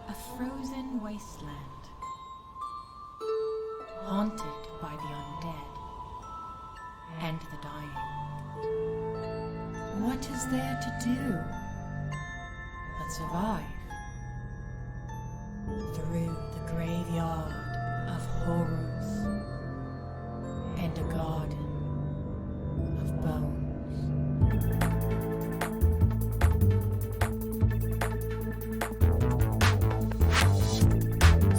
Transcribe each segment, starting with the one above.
A frozen wasteland, haunted by the undead and the dying. What is there to do but survive through the graveyard of horrors and a garden of bones?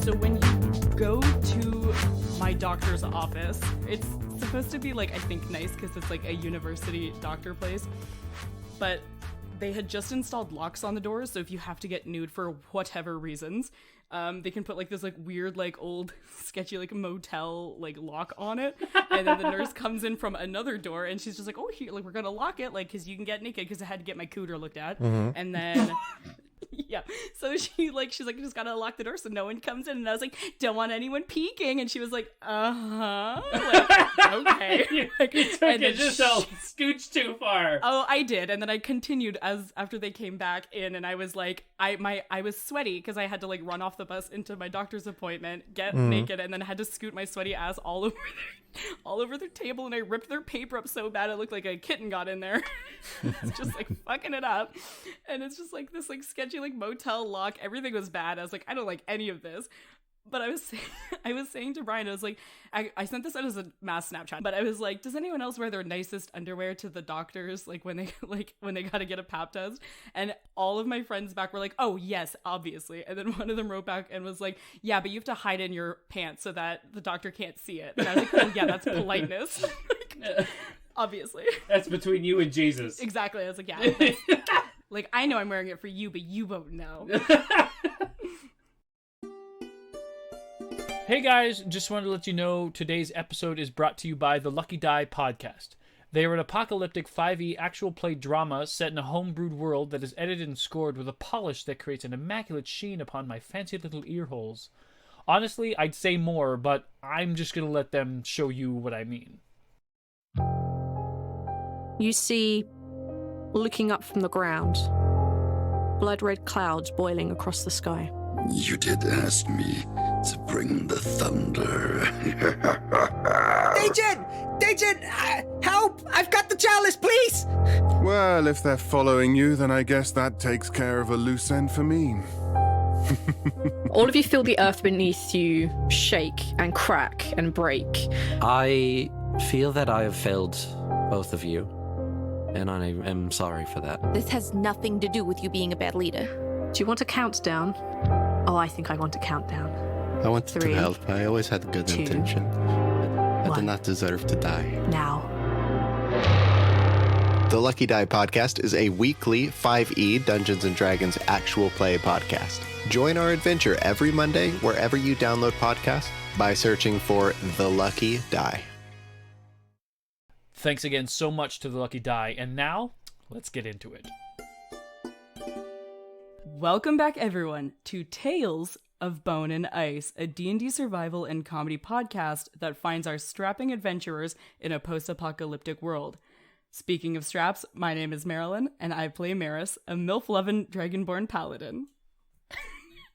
So when you go to my doctor's office, it's supposed to be like, I think, nice because it's like a university doctor place, but they had just installed locks on the doors, so if you have to get nude for whatever reasons, they can put like this like weird like old sketchy like motel like lock on it, and then the nurse comes in from another door and she's just like, oh, here, like, we're gonna lock it, like, because you can get naked, because I had to get my cooter looked at. And then yeah, so she's like, you just gotta lock the door so no one comes in. And I was like, don't want anyone peeking. And she was like, like, okay. Like, you took it just a scooch too far. Oh, I did. And then I continued after they came back in, and I was like, I was sweaty because I had to like run off the bus into my doctor's appointment, get naked, and then I had to scoot my sweaty ass all over their table, and I ripped their paper up so bad it looked like a kitten got in there. It's just like fucking it up. And it's just like this like sketchy like motel lock. Everything was bad. I was like, I don't like any of this. But I was saying to Brian, I was like, I sent this out as a mass Snapchat, but I was like, does anyone else wear their nicest underwear to the doctors, like when they gotta get a pap test? And all of my friends back were like, oh yes, obviously. And then one of them wrote back and was like, yeah, but you have to hide in your pants so that the doctor can't see it. And I was like, oh yeah, that's politeness. Like, obviously. That's between you and Jesus. Exactly. I was like, yeah. Like, I know I'm wearing it for you, but you won't know. Hey guys, just wanted to let you know today's episode is brought to you by the Lucky Die podcast. They are an apocalyptic 5e actual play drama set in a homebrewed world that is edited and scored with a polish that creates an immaculate sheen upon my fancy little ear holes. Honestly, I'd say more, but I'm just going to let them show you what I mean. You see, looking up from the ground, blood-red clouds boiling across the sky. You did ask me to bring the thunder. Dejin! Help! I've got the chalice, please! Well, if they're following you, then I guess that takes care of a loose end for me. All of you feel the earth beneath you shake and crack and break. I feel that I have failed both of you, and I am sorry for that. This has nothing to do with you being a bad leader. Do you want a countdown? Oh, I think I want a countdown. I wanted 3, to help. I always had good 2, intention. I 1. did not deserve to die. Now. The Lucky Die podcast is a weekly 5e Dungeons & Dragons actual play podcast. Join our adventure every Monday wherever you download podcasts by searching for The Lucky Die. Thanks again so much to the Lucky Die, and now, let's get into it. Welcome back, everyone, to Tales of Bone and Ice, a D&D survival and comedy podcast that finds our strapping adventurers in a post-apocalyptic world. Speaking of straps, my name is Marilyn, and I play Meris, a MILF-loving dragonborn paladin.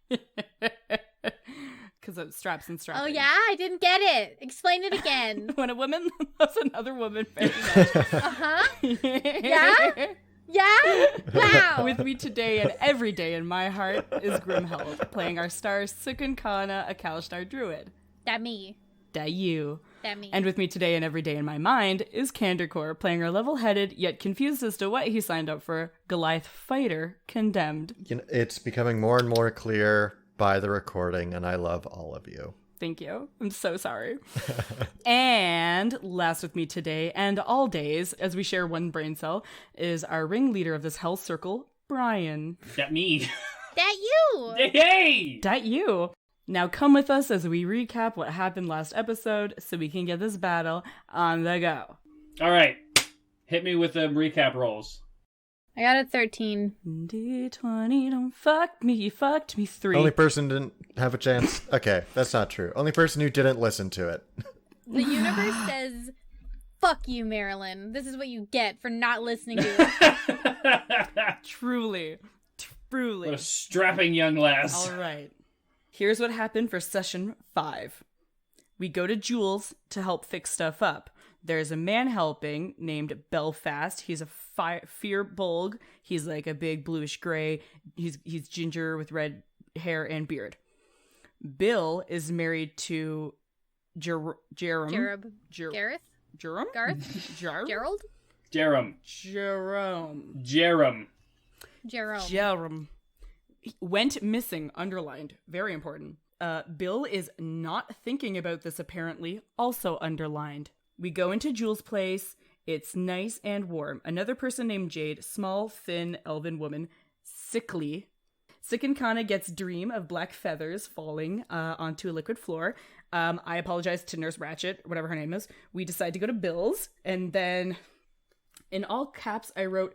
Because of straps and strapping. Oh yeah? I didn't get it. Explain it again. When a woman loves another woman very much. Uh-huh. Yeah? Yeah? Wow. With me today and every day in my heart is Grimhilde, playing our star Cukunkana, a Kalashtar druid. That me. That you. That me. And with me today and every day in my mind is CandorCore, playing our level-headed yet confused as to what he signed up for, Goliath fighter, Condemned. You know, it's becoming more and more clear by the recording, and I love all of you. Thank you. I'm so sorry. And last with me today and all days, as we share one brain cell, is our ringleader of this hell circle, Brian. That me. That you. Hey! That you. Now come with us as we recap what happened last episode so we can get this battle on the go. All right. Hit me with the recap rolls. I got a 13. D20, don't fuck me, you fucked me 3. Only person didn't have a chance. Okay, that's not true. Only person who didn't listen to it. The universe says, fuck you, Marilyn. This is what you get for not listening to it. Truly. Bruley. What a strapping young lass. All right. Here's what happened for session 5. We go to Jules to help fix stuff up. There's a man helping named Belfast. He's a fear bulg. He's like a big bluish gray. He's ginger with red hair and beard. Bill is married to Jerome. Gareth? Jerome? Garth? Gerald? Jerome. Went missing, underlined. Very important. Bill is not thinking about this, apparently, also underlined. We go into Jules' place. It's nice and warm. Another person named Jade, small, thin, elven woman, sickly. Cukunkana gets dream of black feathers falling onto a liquid floor. I apologize to Nurse Ratchet, whatever her name is. We decide to go to Bill's, and then in all caps I wrote,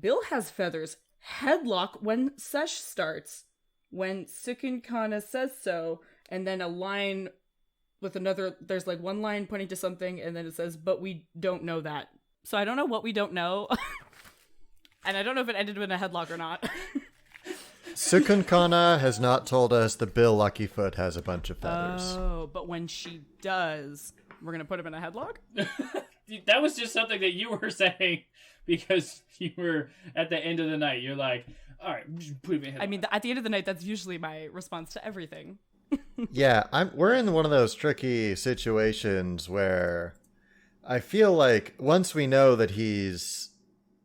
Bill has feathers. Headlock when sesh starts. When Cukunkana says so, and then a line with another, there's like one line pointing to something, and then it says, but we don't know that. So I don't know what we don't know. And I don't know if it ended in a headlock or not. Cukunkana has not told us that Bill Luckyfoot has a bunch of feathers. Oh, but when she does, we're going to put him in a headlock? That was just something that you were saying because you were at the end of the night. You're like, all right, put him in a headlock. I mean, at the end of the night, that's usually my response to everything. Yeah, we're in one of those tricky situations where I feel like once we know that he's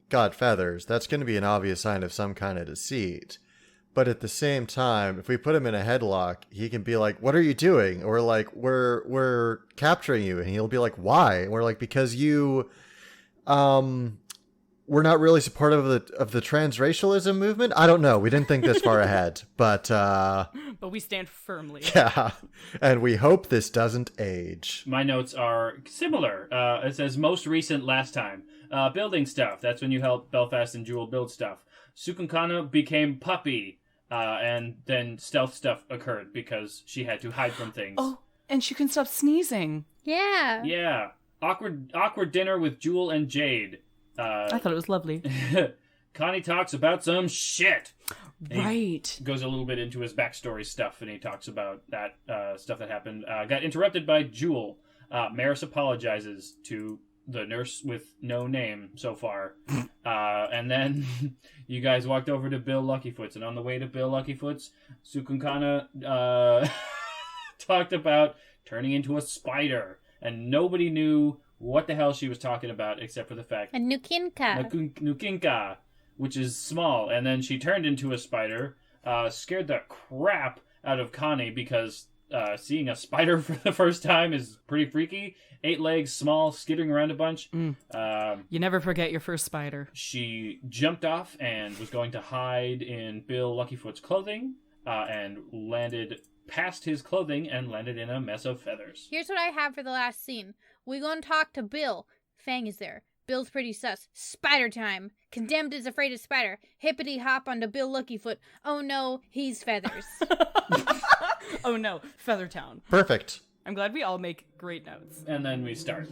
got feathers, that's going to be an obvious sign of some kind of deceit. But at the same time, if we put him in a headlock, he can be like, "What are you doing?" Or like, "We're capturing you," and he'll be like, "Why?" And we're like, "Because you, we're not really supportive of the transracialism movement." I don't know. We didn't think this far ahead, but we stand firmly. Yeah, and we hope this doesn't age. My notes are similar. It says most recent last time. Building stuff. That's when you help Belfast and Jewel build stuff. Cukunkana became puppy. And then stealth stuff occurred because she had to hide from things. Oh, and she can stop sneezing. Yeah. Yeah. Awkward dinner with Jewel and Jade. I thought it was lovely. Connie talks about some shit. Right. He goes a little bit into his backstory stuff, and he talks about that stuff that happened. Got interrupted by Jewel. Meris apologizes to the nurse with no name so far. And then you guys walked over to Bill Luckyfoot's, and on the way to Bill Luckyfoot's, Cukunkana talked about turning into a spider, and nobody knew what the hell she was talking about except for the fact a Nukinka, which is small, and then she turned into a spider, scared the crap out of Connie because seeing a spider for the first time is pretty freaky. 8 legs, small, skittering around a bunch. You never forget your first spider. She jumped off and was going to hide in Bill Luckyfoot's clothing, and landed past his clothing and landed in a mess of feathers. Here's what I have for the last scene. We go and talk to Bill. Fang is there. Bill's pretty sus. Spider time. Condemned is afraid of spider. Hippity hop onto Bill Luckyfoot. Oh no, he's feathers. Oh no, Feathertown. Perfect. I'm glad we all make great notes. And then we start.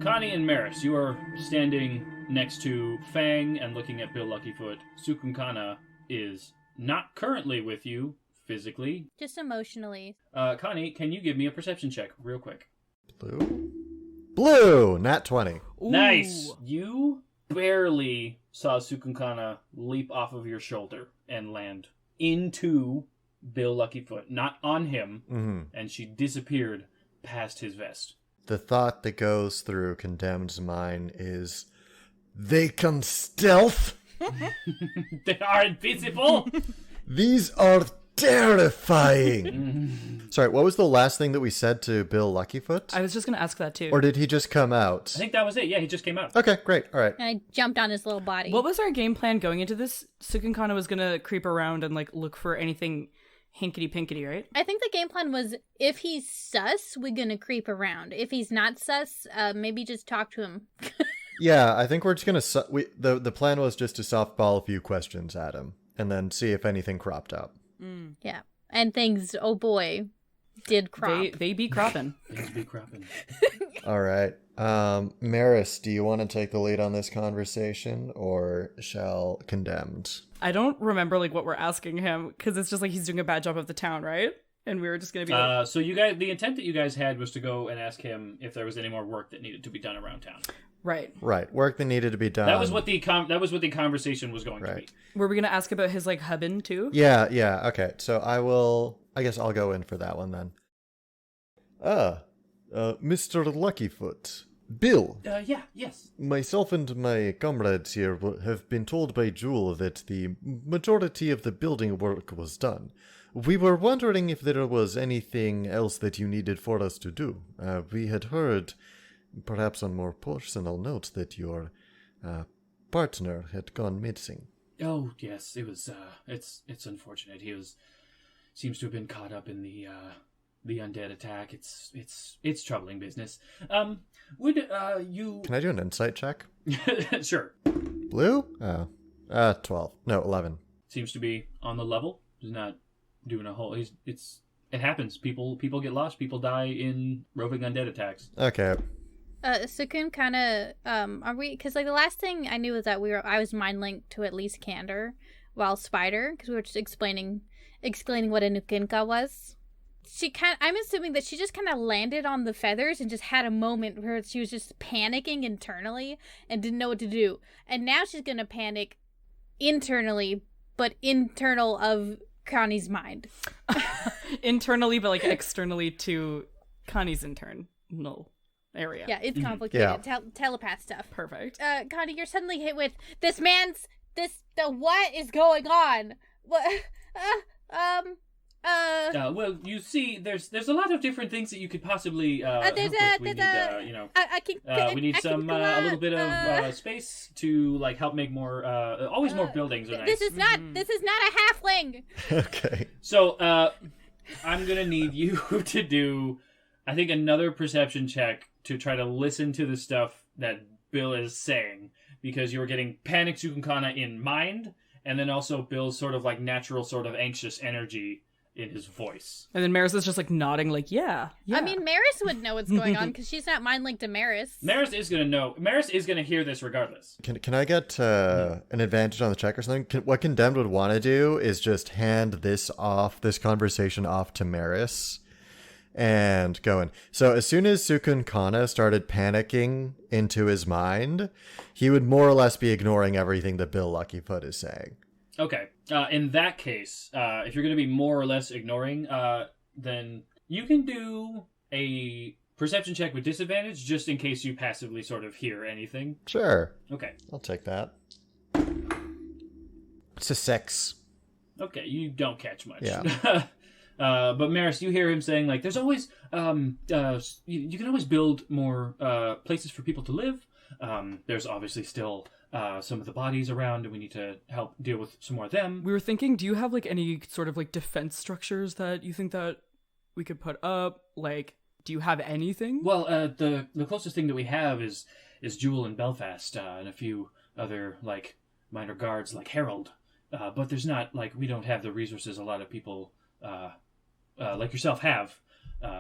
Connie and Meris, you are standing next to Fang and looking at Bill Luckyfoot. Cukunkana is not currently with you physically. Just emotionally. Connie, can you give me a perception check real quick? Blue, nat 20. Ooh. Nice. You barely saw Cukunkana leap off of your shoulder and land into Bill Luckyfoot, not on him, and she disappeared past his vest. The thought that goes through Condemned's mind is, they can stealth? They are invisible? These are terrifying. Sorry, what was the last thing that we said to Bill Luckyfoot? I was just going to ask that too. Or did he just come out? I think that was it. Yeah, he just came out. Okay, great. All right. And I jumped on his little body. What was our game plan going into this? Cukunkana was going to creep around and like look for anything hinkety-pinkety, right? I think the game plan was, if he's sus, we're going to creep around. If he's not sus, maybe just talk to him. Yeah, I think we're just going to... The plan was just to softball a few questions at him and then see if anything cropped up. Yeah. And things, oh boy, did crop. They be cropping. Things be cropping. All right. Meris, do you want to take the lead on this conversation, or shall Condemned? I don't remember like what we're asking him, because it's just like he's doing a bad job of the town, right? And we were just gonna be like... So you guys, the intent that you guys had was to go and ask him if there was any more work that needed to be done around town. Right. Work that needed to be done. That was what the conversation was going to be. Were we gonna ask about his like hubbin too? Yeah. Okay. So I guess I'll go in for that one then. Mr. Luckyfoot. Bill. Yes. Myself and my comrades here have been told by Jewel that the majority of the building work was done. We were wondering if there was anything else that you needed for us to do. We had heard, perhaps on more personal notes, that your partner had gone missing. Oh, yes, it was, it's unfortunate. He seems to have been caught up in the undead attack. It's troubling business. Would you... Can I do an insight check? Sure. Blue? 12. No, 11. Seems to be on the level. He's not doing a whole... It happens. People get lost. People die in roving undead attacks. Okay. Cukunkana, are we... Because, like, the last thing I knew was that I was mind-linked to at least Candor, while Spider, because we were just explaining what a Nukinka was. I'm assuming that she just kind of landed on the feathers and just had a moment where she was just panicking internally and didn't know what to do. And now she's going to panic internally, but internal of Connie's mind. Internally, but like externally to Connie's internal area. Yeah, it's complicated. Yeah. Telepath stuff. Perfect. Connie, you're suddenly hit with what is going on? What? Well, you see, there's a lot of different things that you could possibly help with. We need a little bit of space to like help make more. Always more buildings are nice. This is not a halfling. Okay. So I'm gonna need you to do, I think, another perception check to try to listen to the stuff that Bill is saying, because you were getting panic Cukunkana in mind, and then also Bill's sort of like natural sort of anxious energy in his voice. And then Meris is just like nodding like, yeah. I mean, Meris would know what's going on because she's not mind linked to Meris. Meris is going to know. Meris is going to hear this regardless. Can I get an advantage on the check or something? What Condemned would want to do is just hand this conversation off to Meris and go in. So as soon as Cukunkana started panicking into his mind, he would more or less be ignoring everything that Bill Luckyfoot is saying. Okay. In that case, if you're going to be more or less ignoring, then you can do a perception check with disadvantage, just in case you passively sort of hear anything. Sure. Okay. I'll take that. It's a 6. Okay, you don't catch much. Yeah. But Meris, you hear him saying, like, there's always, you can always build more places for people to live. There's obviously still some of the bodies around, and we need to help deal with some more of them. We were thinking, do you have like any sort of like defense structures that you think that we could put up? Like, do you have anything? Well, the closest thing that we have is Jewel in Belfast, and a few other like minor guards like Harold. But there's not, like, we don't have the resources a lot of people like yourself have.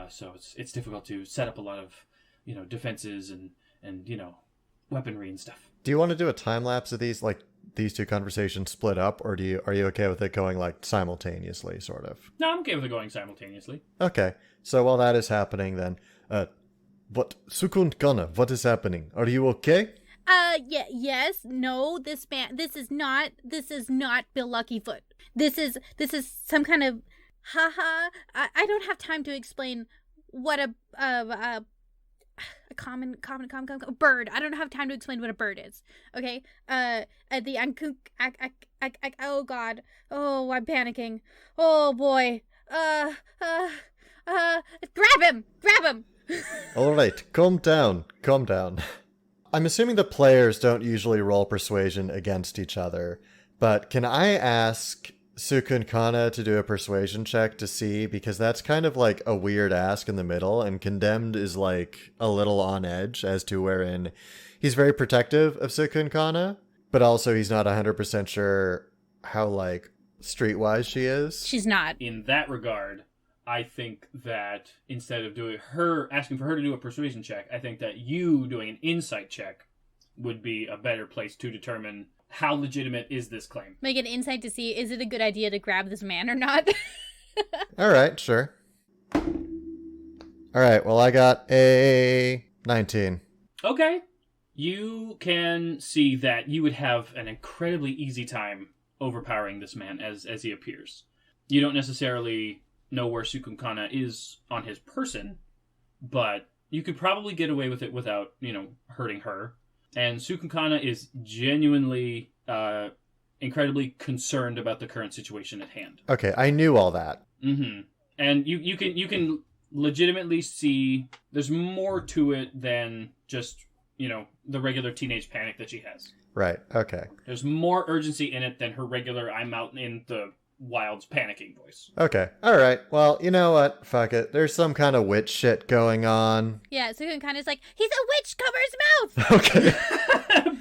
So it's difficult to set up a lot of, defenses and weaponry and stuff. Do you want to do a time lapse of these two conversations split up, or are you okay with it going like simultaneously, sort of? No, I'm okay with it going simultaneously. Okay, so while that is happening, then, Cukunkana, what is happening? Are you okay? Yes, no, this is not Bill Luckyfoot. This is some kind of, I don't have time to explain what a common bird. I don't have time to explain what a bird is. Okay? Oh god. Oh, I'm panicking. Oh boy. Grab him! Alright, calm down. I'm assuming the players don't usually roll persuasion against each other, but can I ask Cukunkana to do a persuasion check to see, because that's kind of like a weird ask in the middle, and Condemned is like a little on edge as to wherein he's very protective of Cukunkana, but also he's not 100% sure how like streetwise she is. She's not. In that regard, I think that instead of asking for her to do a persuasion check, I think that you doing an insight check would be a better place to determine how legitimate is this claim. Make an insight to see, is it a good idea to grab this man or not? All right, sure. All right, well, I got a 19. Okay. You can see that you would have an incredibly easy time overpowering this man as he appears. You don't necessarily know where Cukunkana is on his person, but you could probably get away with it without, hurting her. And Cukunkana is genuinely incredibly concerned about the current situation at hand. Okay, I knew all that. Mm-hmm. And you can legitimately see there's more to it than just, the regular teenage panic that she has. Right, okay. There's more urgency in it than her regular I'm out in the wilds panicking voice. Okay, all right. Well, you know what? Fuck it. There's some kind of witch shit going on. Yeah, Cukunkana's like, he's a witch, cover his mouth! Okay.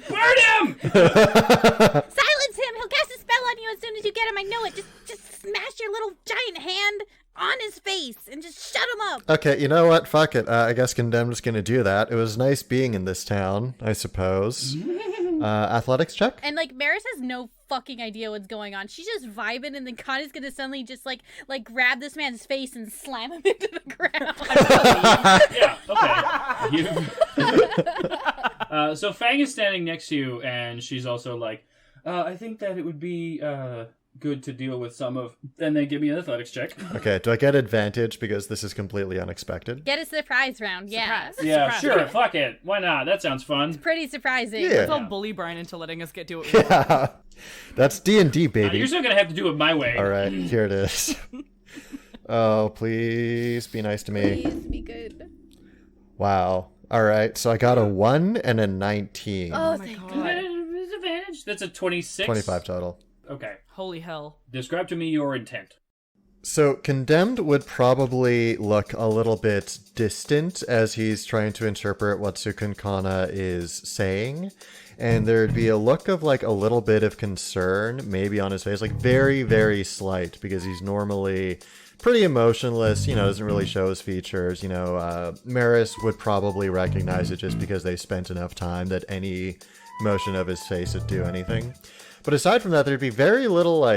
Burn him! Silence him! He'll cast a spell on you as soon as you get him, I know it. Just smash your little giant hand on his face and just shut him up. Okay, you know what? Fuck it. I guess Condemned's gonna do that. It was nice being in this town, I suppose. Athletics check? And Meris has no fucking idea what's going on. She's just vibing, and then Kana's gonna suddenly just like grab this man's face and slam him into the ground. Yeah, okay. So Fang is standing next to you, and she's also like, I think that it would be good to deal with some of... And then give me an athletics check. Okay, do I get advantage because this is completely unexpected? Get a surprise round, yeah. Surprise. Yeah, Surprise. sure, fuck it. Why not? That sounds fun. It's pretty surprising. Yeah. Let's all bully Brian into letting us do it. Yeah, that's D&D, baby. You're still gonna have to do it my way. All right, here it is. Oh, please be nice to me. Please be good. Wow. All right, so I got a 1 and a 19. Oh, thank God. Disadvantage? That's a 26. 25 total. Okay. Holy hell. Describe to me your intent. So Condemned would probably look a little bit distant as he's trying to interpret what Cukunkana is saying. And there'd be a look of like a little bit of concern maybe on his face, like very, very slight, because he's normally pretty emotionless, doesn't really show his features. Meris would probably recognize it just because they spent enough time that any motion of his face would do anything. But aside from that, there'd be very little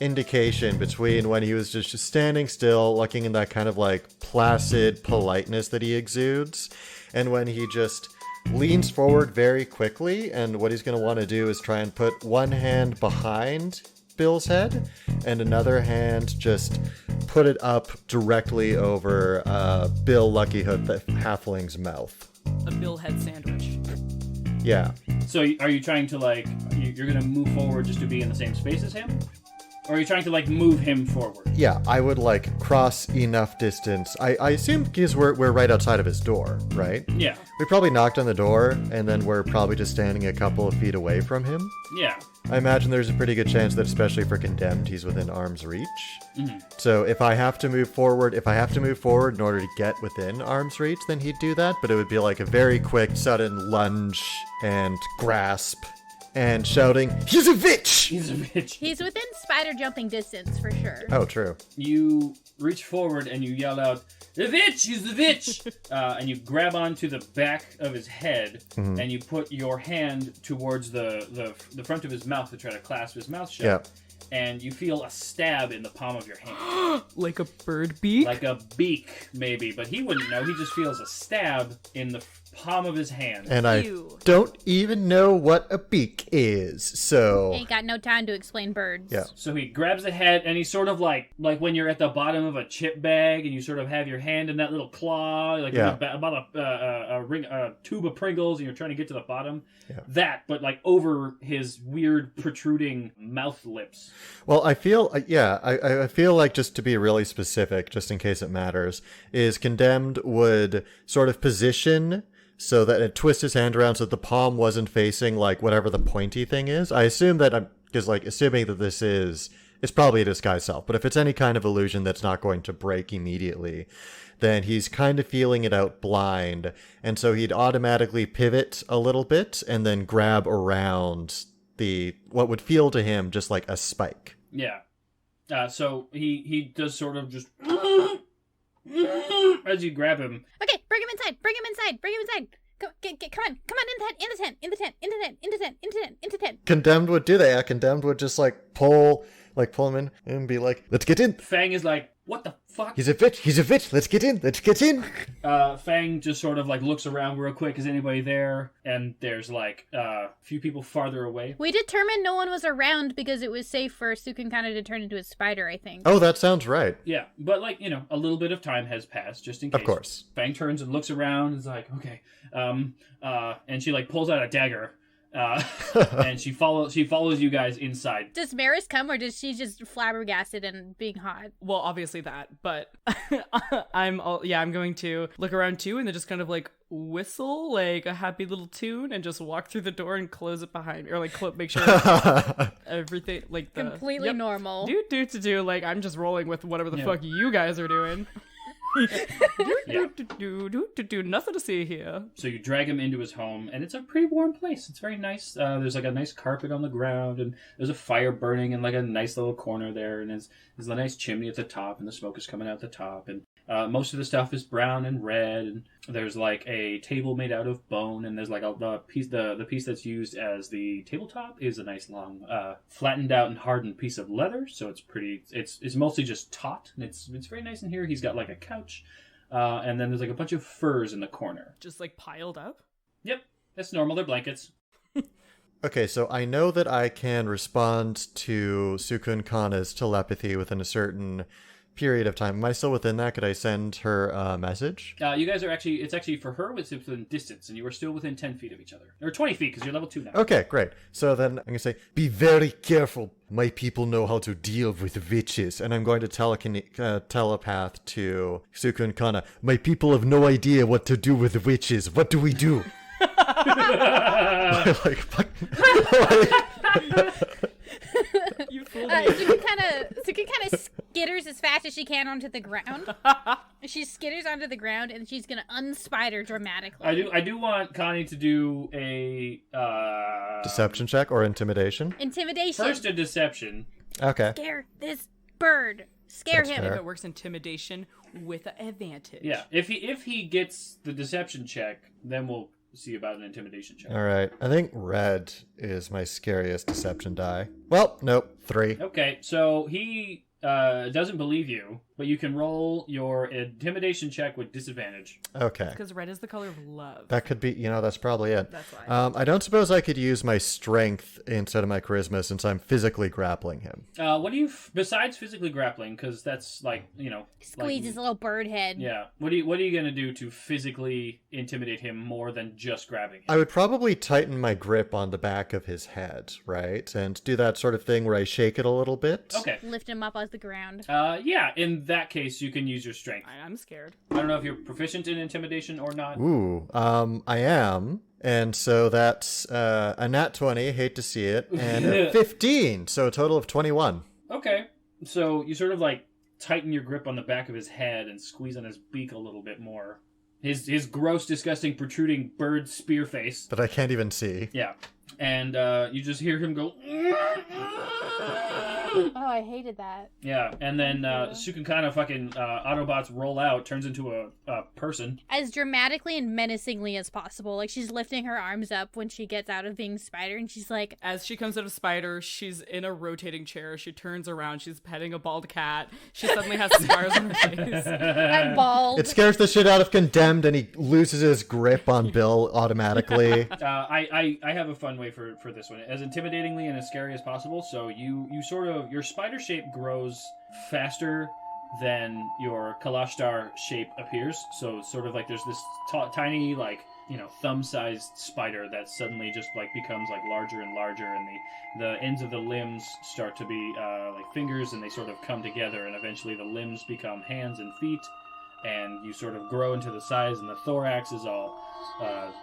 indication between when he was just standing still, looking in that kind of placid politeness that he exudes, and when he just leans forward very quickly, and what he's going to want to do is try and put one hand behind Bill's head and another hand just put it up directly over Bill Luckyfoot, the halfling's mouth. A Bill head sandwich. Yeah. So are you trying to you're going to move forward just to be in the same space as him? Or are you trying to move him forward? Yeah, I would cross enough distance. I assume because we're right outside of his door, right? Yeah. We probably knocked on the door, and then we're probably just standing a couple of feet away from him. Yeah. I imagine there's a pretty good chance that, especially for Condemned, he's within arm's reach. Mm-hmm. So if I have to move forward in order to get within arm's reach, then he'd do that. But it would be a very quick, sudden lunge and grasp and shouting, "He's a vitch! He's a vitch!" He's within spider jumping distance for sure. Oh, true. You reach forward and you yell out, "The vitch! He's the vitch!" And you grab onto the back of his head, Mm-hmm. and you put your hand towards the front of his mouth to try to clasp his mouth shut. Yep. And you feel a stab in the palm of your hand. Like a bird beak? Like a beak, maybe. But he wouldn't know. He just feels a stab in the palm of his hand. And I don't even know what a beak is, so... Ain't got no time to explain birds. Yeah. So he grabs the head, and he's sort of like when you're at the bottom of a chip bag, and you sort of have your hand in that little claw, about a tube of Pringles, and you're trying to get to the bottom. Yeah. That, but over his weird protruding mouth lips. Well, I feel, I feel like, just to be really specific, just in case it matters, is Condemned would sort of position so that it twists his hand around so that the palm wasn't facing whatever the pointy thing is. I assume that assuming that this is, it's probably a disguised self, but if it's any kind of illusion that's not going to break immediately, then he's kind of feeling it out blind, and so he'd automatically pivot a little bit and then grab around what would feel to him just like a spike. Yeah. So he does sort of just as you grab him. Okay, bring him inside. Come on, in the tent. Condemned would do that. Yeah, Condemned would just pull him in and be like, let's get in. Fang is like, what the fuck? He's a bitch, let's get in. Fang just sort of looks around real quick, is anybody there? And there's a few people farther away. We determined no one was around because it was safe for Cukunkana to turn into a spider, I think. Oh, that sounds right. Yeah, but a little bit of time has passed, just in case. Of course. Fang turns and looks around and is like, okay. And she pulls out a dagger. And she follows you guys inside. Does Meris come, or does she just flabbergasted and being hot? Well, obviously that, but I'm going to look around too, and then just kind of whistle a happy little tune, and just walk through the door and close it behind me, or make sure everything completely normal. I'm just rolling with whatever the fuck you guys are doing. Nothing to see here. So you drag him into his home, and it's a pretty warm place. It's very nice. There's a nice carpet on the ground, and there's a fire burning in a nice little corner there, and there's a nice chimney at the top, and the smoke is coming out the top, and most of the stuff is brown and red, and there's a table made out of bone, and there's the piece that's used as the tabletop is a nice long flattened out and hardened piece of leather, so it's pretty. It's mostly just taut, and it's very nice in here. He's got a couch, and then there's a bunch of furs in the corner, just piled up. Yep, that's normal. They're blankets. Okay, so I know that I can respond to Cukunkana's telepathy within a certain period of time. Am I still within that? Could I send her a message? You guys are it's actually for her, it's within distance, and you are still within 10 feet of each other. Or 20 feet, because you're level 2 now. Okay, great. So then I'm going to say, be very careful. My people know how to deal with witches. And I'm going to telepath to Cukunkana. My people have no idea what to do with witches. What do we do? You fooled me. Cukunkana skitters as fast as she can onto the ground. She skitters onto the ground, and she's gonna unspider dramatically. I do want Connie to do a deception check or intimidation. Intimidation. First a deception. Okay. Scare this bird. Scare him. If it works, intimidation with an advantage. Yeah. If he gets the deception check, then we'll see about an intimidation check. All right. I think red is my scariest deception die. Well, nope. 3. Okay, so he doesn't believe you, but you can roll your intimidation check with disadvantage. Okay. Because red is the color of love. That could be, that's probably it. That's why. I don't suppose I could use my strength instead of my charisma since I'm physically grappling him. What do you, besides physically grappling, because that's squeeze his little bird head. Yeah. What are you going to do to physically intimidate him more than just grabbing him? I would probably tighten my grip on the back of his head, right? And do that sort of thing where I shake it a little bit. Okay. Lift him up off the ground. Yeah, in that case, you can use your strength. I'm scared. I don't know if you're proficient in intimidation or not. Ooh, I am. And so that's a nat 20, hate to see it, and a 15, so a total of 21. Okay. So you sort of tighten your grip on the back of his head and squeeze on his beak a little bit more. His gross, disgusting, protruding bird spear face. That I can't even see. Yeah. And you just hear him go... Oh, I hated that. Yeah, and then Cukunkana fucking Autobots roll out, turns into a person. As dramatically and menacingly as possible. She's lifting her arms up when she gets out of being spider, and she's like... As she comes out of spider, she's in a rotating chair. She turns around. She's petting a bald cat. She suddenly has scars on her face. I'm bald. It scares the shit out of Condemned, and he loses his grip on Bill automatically. I have a fun way for this one. As intimidatingly and as scary as possible, so you sort of... Your spider shape grows faster than your Kalashtar shape appears. So sort of there's this tiny, thumb-sized spider that suddenly just becomes larger and larger, and the ends of the limbs start to be fingers, and they sort of come together, and eventually the limbs become hands and feet, and you sort of grow into the size, and the thorax is all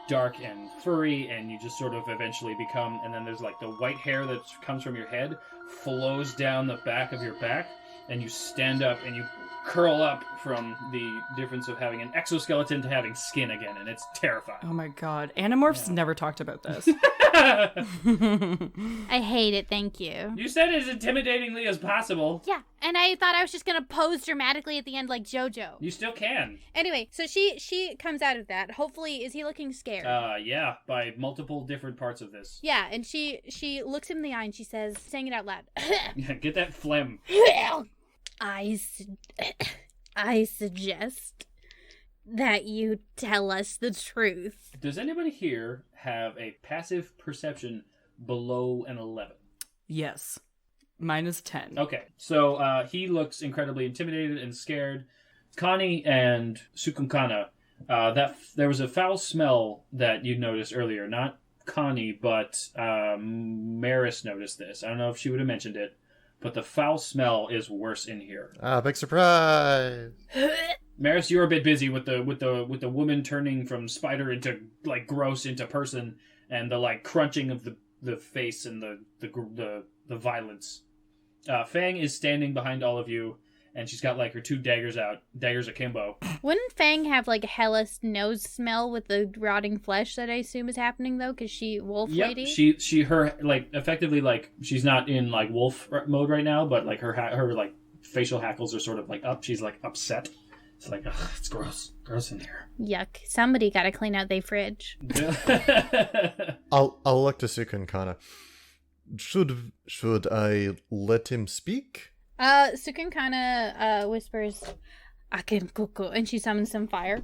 dark and furry, and you just sort of eventually become, and then there's the white hair that comes from your head flows down the back of your back, and you stand up and you curl up from the difference of having an exoskeleton to having skin again, and it's terrifying. Oh my god. Animorphs never talked about this. I hate it, thank you. You said it as intimidatingly as possible. Yeah, and I thought I was just gonna pose dramatically at the end like JoJo. You still can. Anyway, so she comes out of that. Hopefully, is he looking scared? Yeah, by multiple different parts of this. Yeah, and she looks him in the eye and she says, saying it out loud. Yeah, get that phlegm. I suggest that you tell us the truth. Does anybody here have a passive perception below an 11? Yes. Mine is 10. Okay, so he looks incredibly intimidated and scared. Connie and Cukunkana, there was a foul smell that you noticed earlier. Not Connie, but Meris noticed this. I don't know if she would have mentioned it, but the foul smell is worse in here. Ah, big surprise! Meris, you're a bit busy with the woman turning from spider into like gross into person, and the like crunching of the face and the violence. Fang is standing behind all of you, and she's got like her 2 daggers out, daggers akimbo. Wouldn't Fang have like a hellish nose smell with the rotting flesh that I assume is happening though? Because she wolf lady. Her like effectively like she's not in like wolf mode right now, but like her like facial hackles are sort of like up. She's like upset. It's like, ugh, it's gross in here. Yuck! Somebody got to clean out their fridge. I'll look to Cukunkana. Should I let him speak? Cukunkana whispers, "I can cook," and she summons some fire,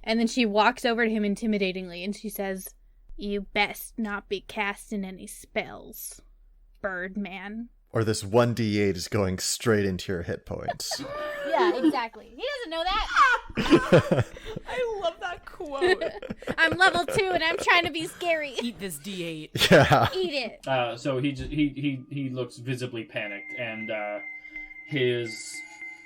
and then she walks over to him intimidatingly, and she says, "You best not be casting any spells, Birdman." Or this 1d8 is going straight into your hit points. Yeah, exactly. He doesn't know that. I love that quote. I'm level 2 and I'm trying to be scary. Eat this D8. Yeah. Eat it. So he looks visibly panicked, and his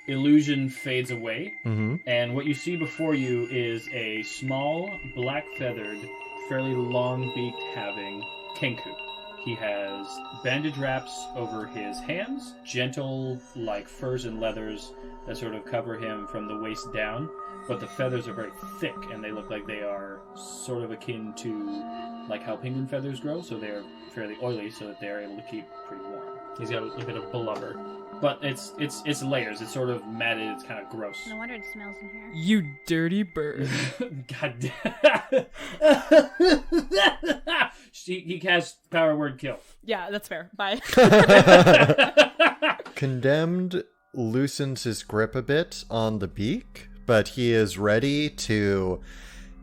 illusion fades away. Mm-hmm. And what you see before you is a small, black-feathered, fairly long-beaked having kenku. He has bandage wraps over his hands, gentle, like furs and leathers that sort of cover him from the waist down, but the feathers are very thick, and they look like they are sort of akin to like how penguin feathers grow, so they're fairly oily, so that they're able to keep pretty warm. He's got a bit of blubber, but it's layers. It's sort of matted. It's kind of gross. No wonder it smells in here. You dirty bird. God damn. He casts power word kill. Yeah, that's fair. Bye. Condemned loosens his grip a bit on the beak, but he is ready to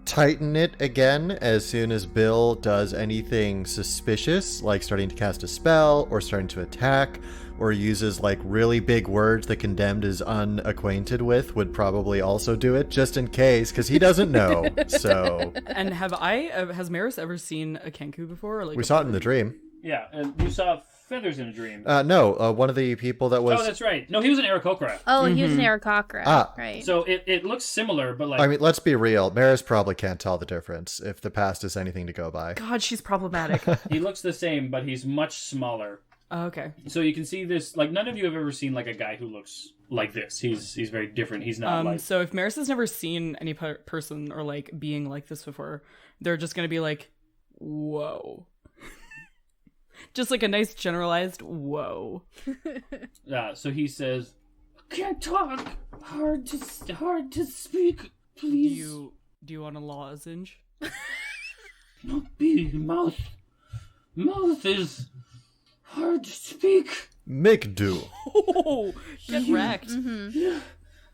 tighten it again as soon as Bill does anything suspicious, like starting to cast a spell or starting to attack, or uses like really big words that Condemned is unacquainted with. Would probably also do it just in case, because he doesn't know. So. And has Meris ever seen a kenku before? Or like we saw it in the dream. Yeah, and you saw feathers in a dream. No, one of the people that was... Oh, that's right. No, he was an Aarakocra. Oh, he was an Aarakocra. Right. So it looks similar, but like... I mean, let's be real. Meris probably can't tell the difference if the past is anything to go by. God, she's problematic. He looks the same, but he's much smaller. Oh, okay. So you can see this... Like, none of you have ever seen like a guy who looks like this. He's very different. He's not like... So if Meris has never seen any person or like being like this before, they're just going to be like, whoa. Just like a nice generalized whoa. So he says, "Can't talk. Hard to speak. Please." Do you want a lozenge? Not big mouth. Mouth is hard to speak. Make do. Oh, get wrecked. Mm-hmm. Yeah.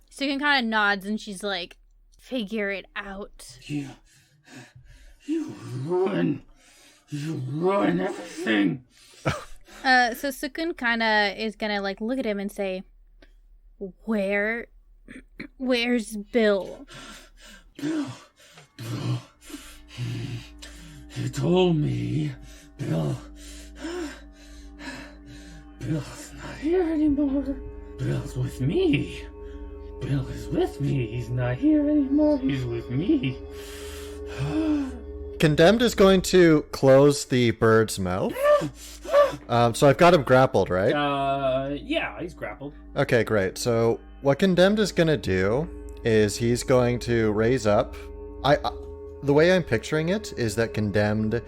So you can kind of nods, and she's like, "Figure it out." You ruin everything. So Cukunkana is gonna like look at him and say, where's Bill? Bill. He told me Bill's not here anymore. Bill's with me. Bill is with me. He's not here anymore. He's with me. Condemned is going to close the bird's mouth. So I've got him grappled, right? Yeah, he's grappled. Okay, great. So what Condemned is going to do is he's going to raise up. The way I'm picturing it is that Condemned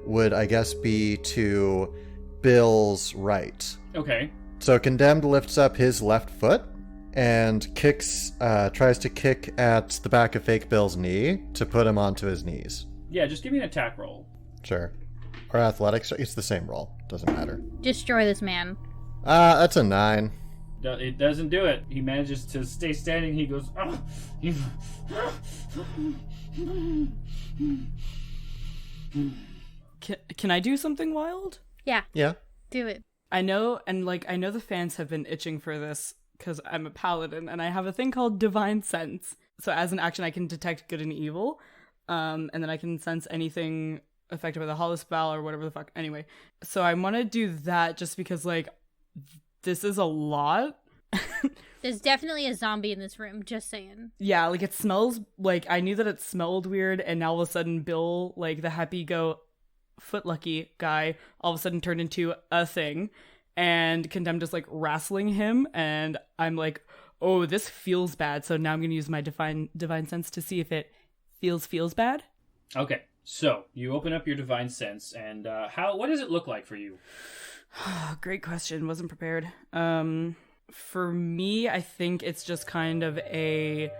would, I guess, be to Bill's right. Okay. So Condemned lifts up his left foot and tries to kick at the back of Fake Bill's knee to put him onto his knees. Yeah, just give me an attack roll. Sure. Or athletics. It's the same roll. Doesn't matter. Destroy this man. That's a 9. It doesn't do it. He manages to stay standing. He goes, oh. Can I do something wild? Yeah. Yeah. Do it. I know, and I know the fans have been itching for this because I'm a paladin and I have a thing called Divine Sense. So as an action, I can detect good and evil, and then I can sense anything affected by the hollow spell or whatever the fuck. Anyway, so I want to do that just because this is a lot. There's definitely a zombie in this room, just saying. Yeah, it smells I knew that it smelled weird, and now all of a sudden Bill, the happy-go-foot lucky guy, all of a sudden turned into a thing, and Condemned is wrestling him, and I'm like, oh, this feels bad, so now I'm gonna use my divine sense to see if it feels bad. Okay, so you open up your divine sense, and what does it look like for you? Great question. Wasn't prepared. For me, I think it's just kind of a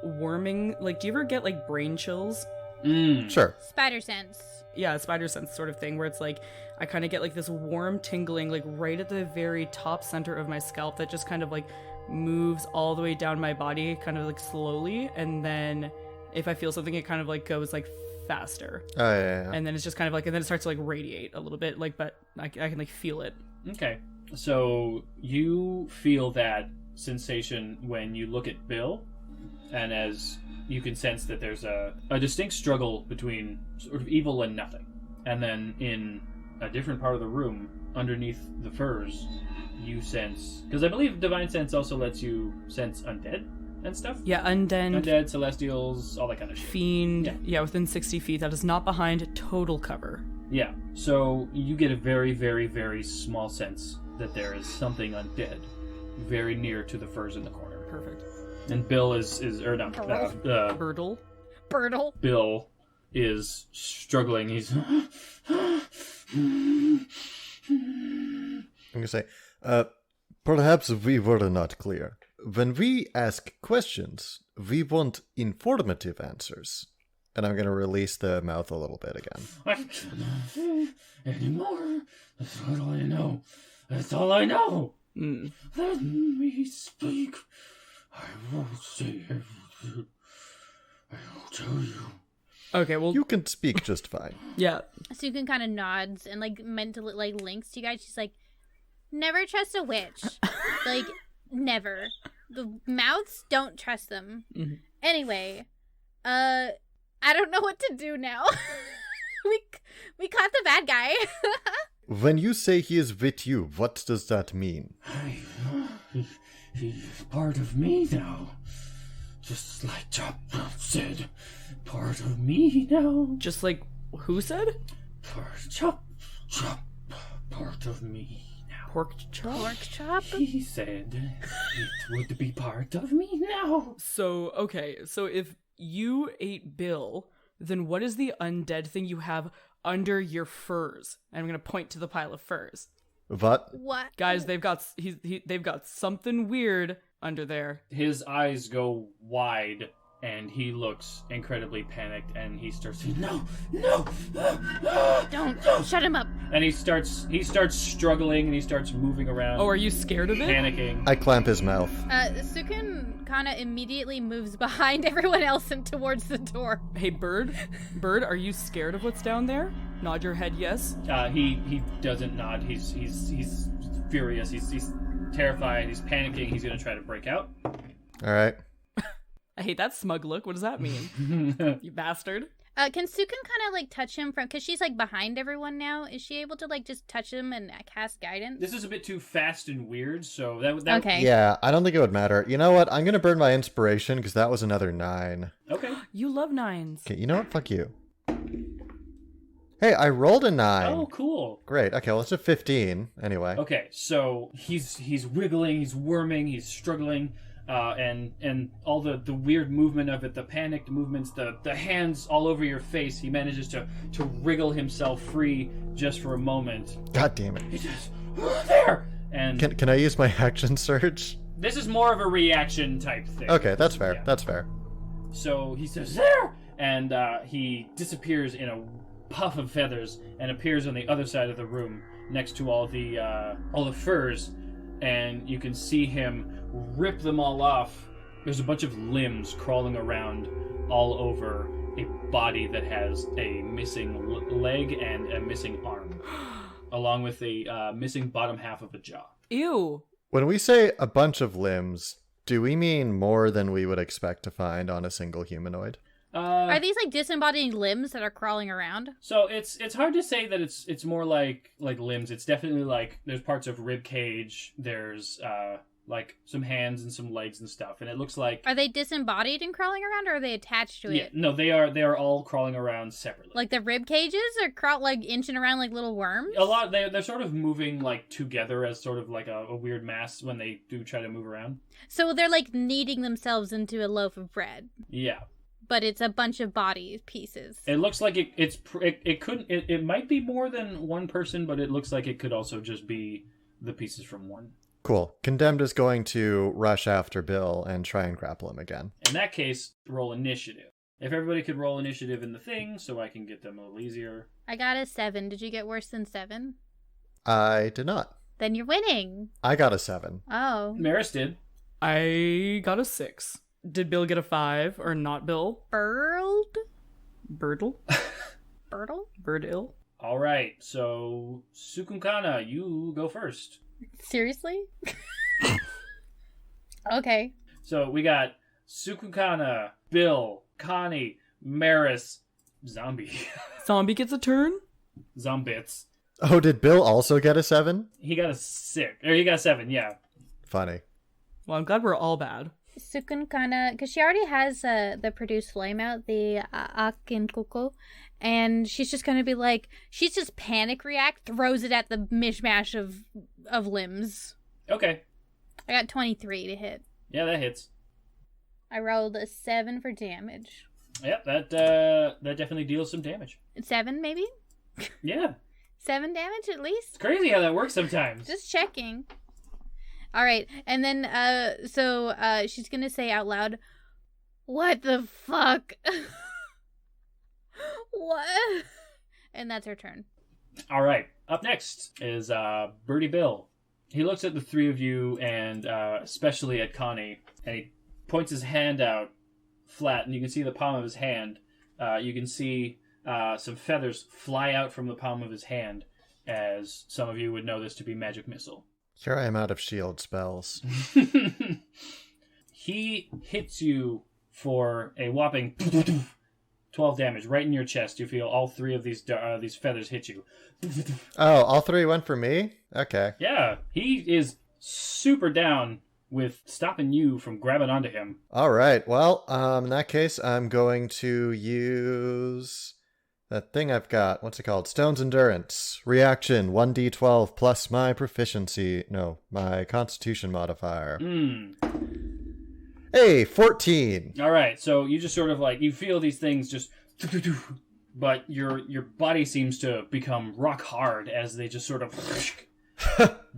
warming. Do you ever get brain chills? Sure. Spider sense. Yeah, spider sense sort of thing, where it's I kind of get this warm tingling right at the very top center of my scalp that just kind of moves all the way down my body, kind of slowly, and then if I feel something, it kind of goes faster. Oh yeah. And then it's just kind of and then it starts to radiate a little bit, but I can feel it. Okay, so you feel that sensation when you look at Bill, and as you can sense that there's a distinct struggle between sort of evil and nothing. And then in a different part of the room, underneath the furs, you sense... Because I believe Divine Sense also lets you sense undead and stuff? Yeah, undead, celestials, all that kind of shit. Fiend, yeah, within 60 feet. That is not behind total cover. Yeah, so you get a very, very, very small sense that there is something undead very near to the furs in the corner. Perfect. And Bill Birdle. Bill is struggling. He's... I'm going to say, perhaps we were not clear. When we ask questions, we want informative answers. And I'm going to release the mouth a little bit again. I cannot anymore. That's all I know. That's all I know. Let me speak. I won't say everything. I will tell you. Okay, well... You can speak just fine. Yeah. Sukin kind of nods and, mentally, links to you guys. She's like, never trust a witch. Never. The mouths, don't trust them. Mm-hmm. Anyway, I don't know what to do now. we caught the bad guy. When you say he is with you, what does that mean? He's part of me now. Just like Chop said. Part of me now. Just like who said? Chop. Part of me now. Pork chop? He said it would be part of me now. So, okay. So if you ate Bill, then what is the undead thing you have under your furs? And I'm going to point to the pile of furs. What? Guys, they've got something weird under there. His eyes go wide, and he looks incredibly panicked, and he starts saying, No! Don't shut him up. And he starts struggling, and he starts moving around. Oh, are you scared of it? Panicking. I clamp his mouth. Cukunkana immediately moves behind everyone else and towards the door. Hey, Bird, are you scared of what's down there? Nod your head, yes. He doesn't nod. He's furious. He's terrified. He's panicking. He's gonna try to break out. All right. I hate that smug look. What does that mean? You bastard. Can Sukin kind of touch him because she's behind everyone now? Is she able to just touch him and cast guidance? This is a bit too fast and weird, so that okay. Yeah, I don't think it would matter. You know what? I'm gonna burn my inspiration because that was another 9. Okay. You love 9s. Okay, you know what? Fuck you. Hey, I rolled a 9. Oh, cool. Great. Okay, well, it's a 15 anyway. Okay, so he's wiggling, he's worming, he's struggling. and all the weird movement of it, the panicked movements, the hands all over your face, he manages to wriggle himself free just for a moment. God damn it. He says, there! And Can I use my action surge? this is more of a reaction type thing. Okay, that's fair. Yeah. That's fair. So he says, there! And he disappears in a puff of feathers and appears on the other side of the room next to all the furs, and you can see him rip them all off. There's a bunch of limbs crawling around all over a body that has a missing leg and a missing arm, along with a missing bottom half of a jaw. Ew. When we say a bunch of limbs, do we mean more than we would expect to find on a single humanoid? Are these like disembodied limbs that are crawling around? So it's hard to say that it's more like limbs. It's definitely like there's parts of rib cage. There's like some hands and some legs and stuff, and it looks like. Are they disembodied and crawling around, or are they attached to it? Yeah, no, they are all crawling around separately. Like the rib cages are like inching around like little worms. A lot. They're sort of moving like together as sort of like a weird mass when they do try to move around. So they're like kneading themselves into a loaf of bread. Yeah. But it's a bunch of body pieces. It looks like it might be more than one person, but it looks like it could also just be the pieces from one. Cool. Condemned is going to rush after Bill and try and grapple him again. In that case, roll initiative. If everybody could roll initiative in the thing, so I can get them a little easier. I got a 7. Did you get worse than 7? I did not. Then you're winning. I got a 7. Oh. Meris did. I got a 6. Did Bill get a 5 or not Bill? Birdle? Birdle? Birdle? All right, so Cukunkana, you go first. Seriously? Okay. So we got Cukunkana, Bill, Connie, Meris, Zombie. Zombie gets a turn? Zombits. Oh, did Bill also get a 7? He got a 6. Or he got a 7, yeah. Funny. Well, I'm glad we're all bad. Cukunkana, because she already has the produce flame out, the Akinkuku, and she's just gonna be like, she's just panic react, throws it at the mishmash of limbs. Okay. I got 23 to hit. Yeah, that hits. I rolled a 7 for damage. Yep, that definitely deals some damage. 7 maybe? Yeah. 7 damage at least? It's crazy how that works sometimes. Just checking. All right, and then so she's gonna say out loud, "What the fuck? What?" And that's her turn. All right, up next is Birdie Bill. He looks at the three of you and especially at Connie, and he points his hand out flat, and you can see the palm of his hand. You can see some feathers fly out from the palm of his hand, as some of you would know this to be magic missile. Here I am out of shield spells. He hits you for a whopping 12 damage right in your chest. You feel all three of these feathers hit you. Oh, all 3 went for me? Okay. Yeah, he is super down with stopping you from grabbing onto him. All right. Well, in that case, I'm going to use that thing I've got. What's it called? Stone's Endurance. Reaction 1d12 plus my proficiency. No, my constitution modifier. Hey, 14. All right, so you just sort of like, you feel these things just, but your body seems to become rock hard as they just sort of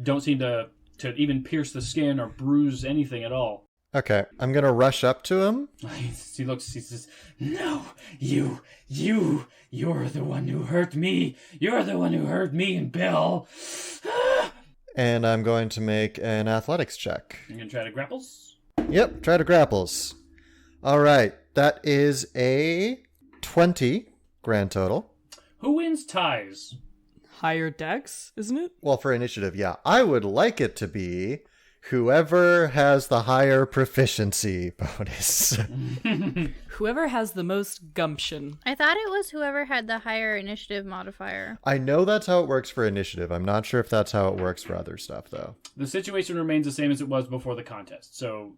don't seem to even pierce the skin or bruise anything at all. Okay, I'm gonna rush up to him. He says, "No, you're the one who hurt me. You're the one who hurt me and Bill." And I'm going to make an athletics check. You're gonna try to grapples? Yep, try to grapples. All right, that is a 20 grand total. Who wins ties? Higher dex, isn't it? Well, for initiative, yeah. I would like it to be whoever has the higher proficiency bonus. Whoever has the most gumption. I thought it was whoever had the higher initiative modifier. I know that's how it works for initiative. I'm not sure if that's how it works for other stuff, though. The situation remains the same as it was before the contest, so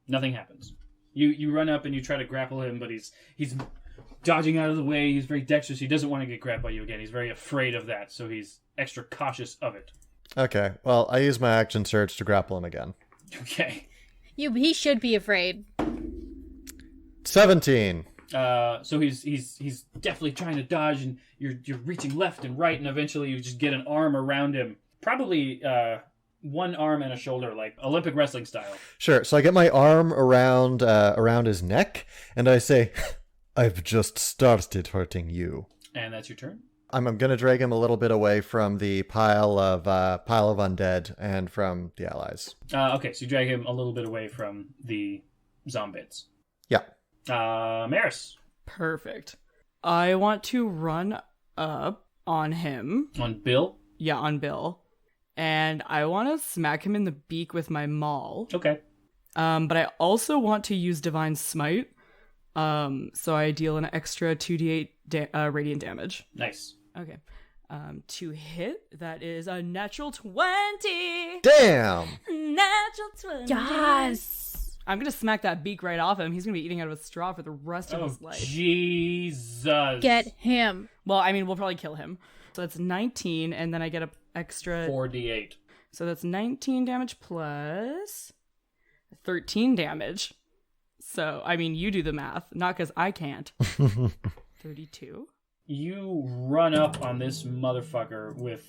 nothing happens. You run up and you try to grapple him, but he's dodging out of the way. He's very dexterous. He doesn't want to get grabbed by you again. He's very afraid of that, so he's extra cautious of it. Okay, well, I use my action surge to grapple him again. Okay. He should be afraid. 17. So he's definitely trying to dodge, and you're reaching left and right, and eventually you just get an arm around him. Probably one arm and a shoulder, like Olympic wrestling style. Sure. So I get my arm around his neck, and I say, "I've just started hurting you." And that's your turn. I'm going to drag him a little bit away from the pile of undead and from the allies. Okay, so you drag him a little bit away from the zombies. Yeah. Meris. Perfect. I want to run up on him. On Bill? Yeah, on Bill. And I want to smack him in the beak with my maul. Okay. But I also want to use Divine Smite. So I deal an extra 2d8 radiant damage. Nice. Okay. To hit, that is a natural 20. Damn! Natural 20. Yes! I'm going to smack that beak right off him. He's going to be eating out of a straw for the rest of his life. Jesus. Get him. Well, I mean, we'll probably kill him. So that's 19, and then I get an extra... 4d8. So that's 19 damage plus 13 damage. So, I mean, you do the math. Not because I can't. 32. You run up on this motherfucker with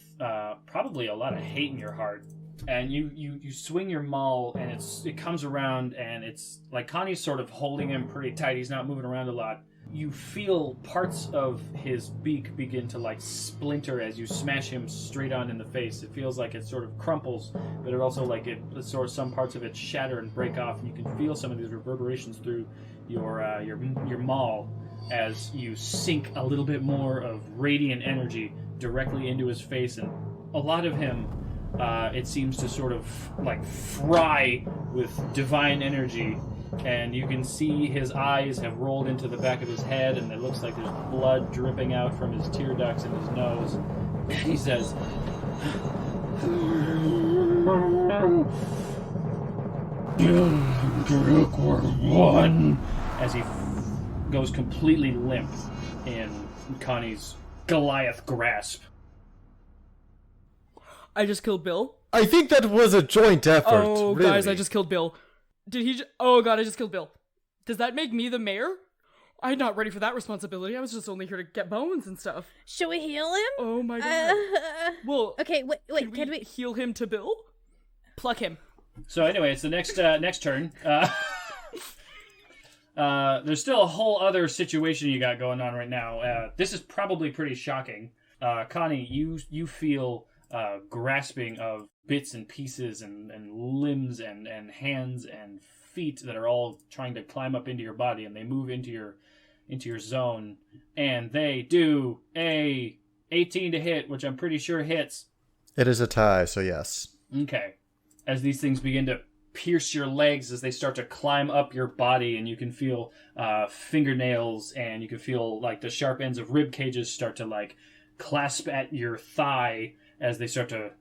probably a lot of hate in your heart. And you swing your maul, and it comes around, and it's like Connie's sort of holding him pretty tight. He's not moving around a lot. You feel parts of his beak begin to like splinter as you smash him straight on in the face. It feels like it sort of crumples, but it also like it sort of some parts of it shatter and break off, and you can feel some of these reverberations through your maul as you sink a little bit more of radiant energy directly into his face, and a lot of him it seems to sort of like fry with divine energy, and you can see his eyes have rolled into the back of his head, and it looks like there's blood dripping out from his tear ducts in his nose. And he says, one, as he goes completely limp in Connie's Goliath grasp. I just killed Bill. I think that was a joint effort. Oh, really. guys, I just killed Bill. Did he oh god, I just killed Bill. Does that make me the mayor? I'm not ready for that responsibility. I was just only here to get bones and stuff. Should we heal him? Oh my god. Well, okay, wait, can we heal him to Bill? Pluck him. So anyway, it's the next turn. There's still a whole other situation you got going on right now. This is probably pretty shocking. Connie, you feel grasping of bits and pieces and limbs and hands and feet that are all trying to climb up into your body, and they move into your zone, and they do a 18 to hit, which I'm pretty sure hits. It is a tie, so yes. Okay. As these things begin to pierce your legs, as they start to climb up your body, and you can feel fingernails, and you can feel like the sharp ends of rib cages start to like clasp at your thigh as they start to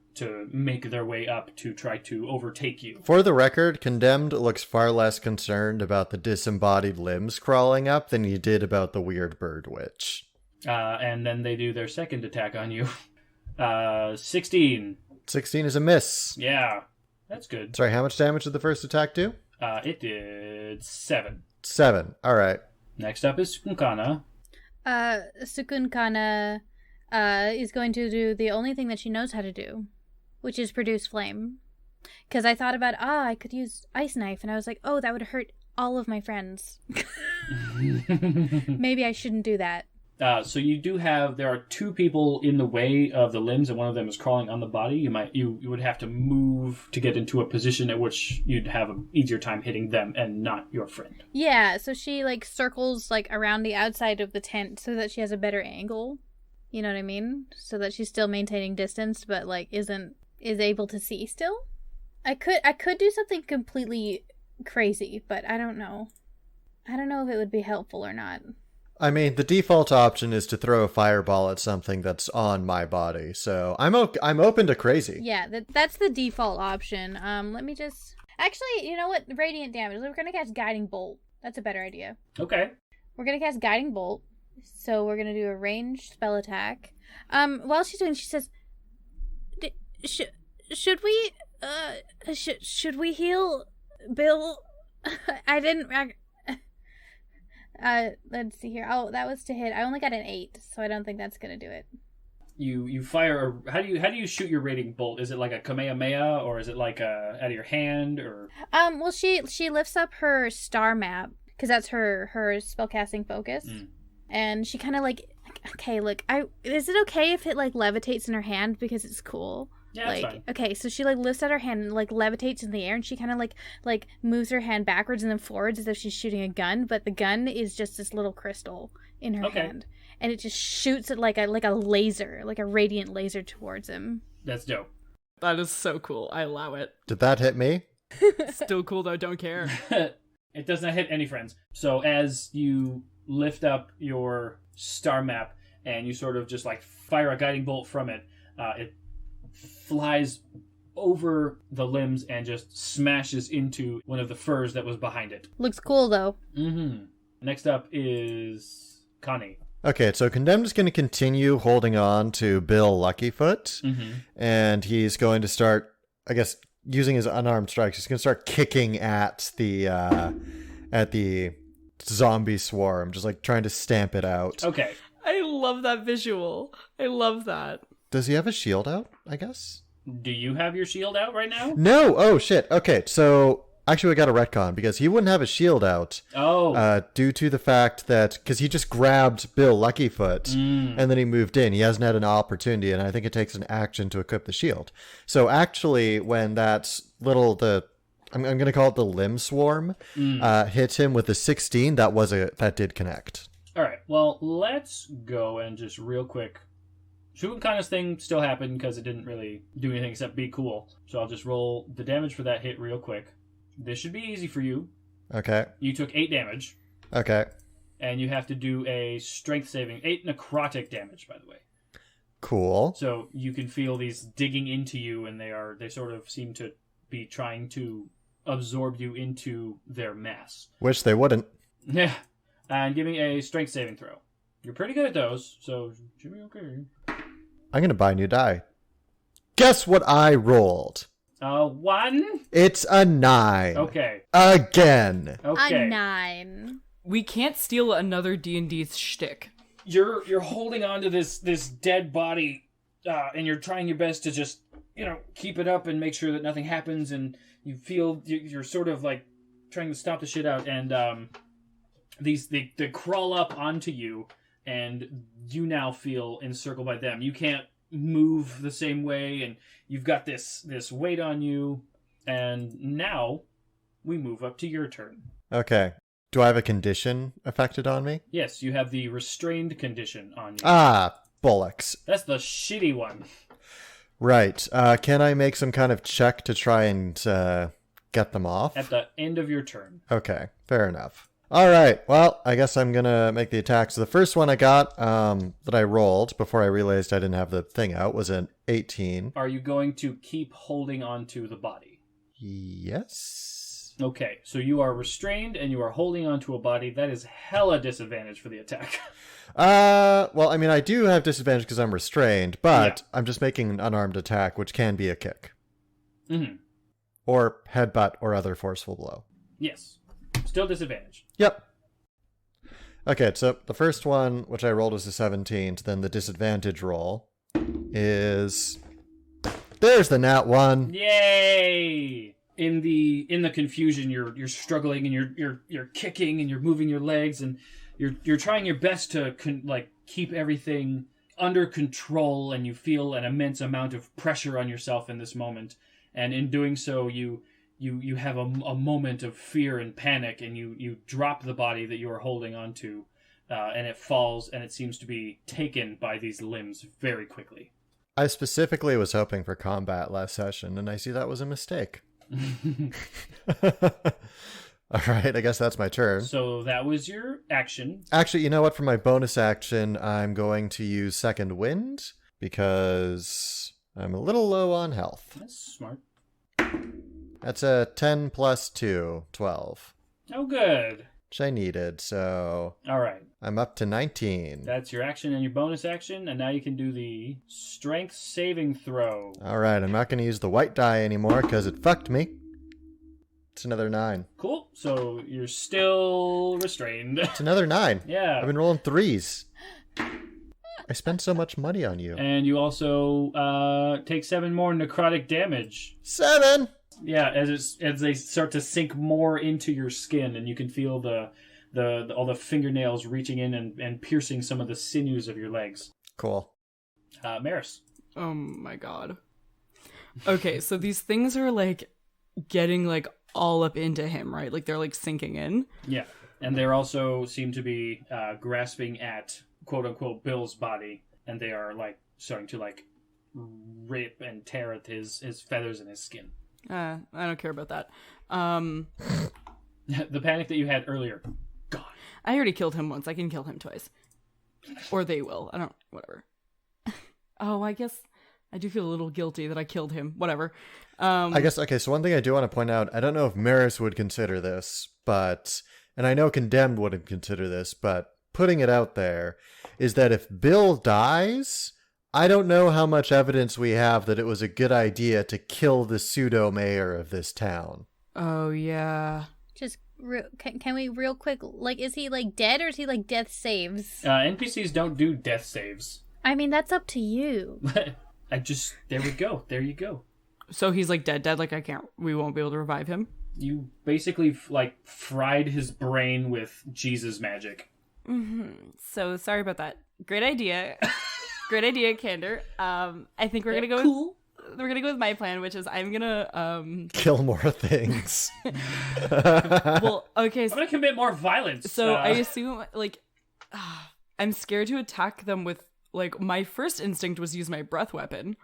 make their way up to try to overtake you. For the record, Condemned looks far less concerned about the disembodied limbs crawling up than he did about the weird bird witch. And then they do their second attack on you. 16. 16 is a miss. Yeah, that's good. Sorry, how much damage did the first attack do? It did 7. 7, alright. Next up is Cukunkana. Cukunkana is going to do the only thing that she knows how to do, which is produce flame. Because I thought about, I could use ice knife, and I was like, oh, that would hurt all of my friends. Maybe I shouldn't do that. So you do have, there are 2 people in the way of the limbs, and one of them is crawling on the body. You would have to move to get into a position at which you'd have an easier time hitting them and not your friend. Yeah, so she like circles like around the outside of the tent so that she has a better angle. You know what I mean? So that she's still maintaining distance, but like is able to see still. I could do something completely crazy, but I don't know. I don't know if it would be helpful or not. I mean, the default option is to throw a fireball at something that's on my body, so I'm open to crazy. Yeah, that's the default option. Let me just... Actually, you know what? Radiant damage. We're gonna cast Guiding Bolt. That's a better idea. Okay. We're gonna cast Guiding Bolt. So we're gonna do a ranged spell attack. While she's doing, she says, should we heal Bill, I didn't. Let's see here. Oh, that was to hit. I only got an 8, so I don't think that's gonna do it. You fire. How do you shoot your rating bolt? Is it like a Kamehameha, or is it like out of your hand, or? Well, she lifts up her star map because that's her spellcasting focus, and she kind of like, okay, look, is it okay if it like levitates in her hand because it's cool? Yeah, like, that's fine. Okay, so she like lifts out her hand and like levitates in the air, and she kind of like moves her hand backwards and then forwards as if she's shooting a gun, but the gun is just this little crystal in her hand, and it just shoots it like a laser, like a radiant laser towards him. That's dope. That is so cool. I allow it. Did that hit me? Still cool though. Don't care. It does not hit any friends. So as you lift up your star map and you sort of just like fire a guiding bolt from it, it flies over the limbs and just smashes into one of the furs that was behind it. Looks cool though. Next up is Connie. Okay, so Condemned is going to continue holding on to Bill Luckyfoot, and he's going to start, I guess, using his unarmed strikes. He's going to start kicking at the zombie swarm, just like trying to stamp it out. Okay. I love that visual. I love that. Does he have a shield out, I guess? Do you have your shield out right now? No! Oh, shit. Okay, so actually we got a retcon, because he wouldn't have a shield out. Due to the fact that, because he just grabbed Bill Luckyfoot, and then he moved in. He hasn't had an opportunity, and I think it takes an action to equip the shield. So actually, when that I'm going to call it the limb swarm, hit him with the 16, that did connect. All right, well, let's go and just real quick. Cukunkana's thing still happened because it didn't really do anything except be cool. So I'll just roll the damage for that hit real quick. This should be easy for you. Okay. You took 8 damage. Okay. And you have to do a strength saving. 8 necrotic damage, by the way. Cool. So you can feel these digging into you, and they sort of seem to be trying to absorb you into their mass. Wish they wouldn't. Yeah. And give me a strength saving throw. You're pretty good at those, so should be okay. I'm going to buy a new die. Guess what I rolled? 1? It's a 9. Okay. Again. Okay. A 9. We can't steal another D&D shtick. You're holding on to this dead body, and you're trying your best to just, keep it up and make sure that nothing happens, and you feel you're sort of like trying to stop the shit out, and they crawl up onto you, and you now feel encircled by them. You can't move the same way, and you've got this weight on you, and now we move up to your turn. Okay. Do I have a condition affected on me? Yes, you have the restrained condition on you. Ah, bollocks. That's the shitty one. Right. Can I make some kind of check to try and get them off? At the end of your turn. Okay, fair enough. All right, well, I guess I'm going to make the attack. So the first one I got that I rolled before I realized I didn't have the thing out was an 18. Are you going to keep holding on to the body? Yes. Okay, so you are restrained and you are holding on to a body. That is hella disadvantage for the attack. Well, I mean, I do have disadvantage because I'm restrained, but I'm just making an unarmed attack, which can be a kick. Or headbutt or other forceful blow. Yes. Still disadvantage. Yep. Okay, so the first one, which I rolled was a 17, then the disadvantage roll is... There's the nat 1. Yay! In the confusion, you're struggling and you're kicking and you're moving your legs and you're trying your best to keep everything under control, and you feel an immense amount of pressure on yourself in this moment. And in doing so, you have a moment of fear and panic, and you drop the body that you are holding onto, and it falls, and it seems to be taken by these limbs very quickly. I specifically was hoping for combat last session, and I see that was a mistake. All right, I guess that's my turn. So that was your action. Actually, you know what? For my bonus action, I'm going to use Second Wind, because I'm a little low on health. That's smart. That's a 10 plus 2, 12. Oh, good. Which I needed, so... All right. I'm up to 19. That's your action and your bonus action, and now you can do the strength saving throw. All right, I'm not going to use the white die anymore because it fucked me. It's another 9. Cool. So you're still restrained. It's another 9. Yeah. I've been rolling 3s. I spent so much money on you. And you also take 7 more necrotic damage. 7. Yeah, as they start to sink more into your skin, and you can feel all the fingernails reaching in and piercing some of the sinews of your legs. Cool. Meris. Oh my god. Okay, so these things are like getting like all up into him, right? Like they're like sinking in. Yeah, and they also seem to be grasping at quote unquote Bill's body, and they are like starting to like rip and tear at his feathers and his skin. I don't care about that. The panic that you had earlier, gone. I already killed him once. I can kill him twice. Or they will. I don't... Whatever. Oh, I guess I do feel a little guilty that I killed him. Whatever. I guess, okay, so one thing I do want to point out, I don't know if Meris would consider this, but... And I know Condemned wouldn't consider this, but putting it out there is that if Bill dies... I don't know how much evidence we have that it was a good idea to kill the pseudo-mayor of this town. Oh, yeah. Just, can we real quick, like, is he, like, dead or is he, like, death saves? NPCs don't do death saves. I mean, that's up to you. There we go. There you go. So he's, like, dead, like, we won't be able to revive him? You basically, like, fried his brain with Jesus magic. Mm-hmm. So, sorry about that. Great idea. Great idea, Candor. I think we're gonna go. Cool. We're gonna go with my plan, which is I'm gonna kill more things. Well, okay. I'm gonna commit more violence. So I assume, like, I'm scared to attack them with, like, my first instinct was use my breath weapon,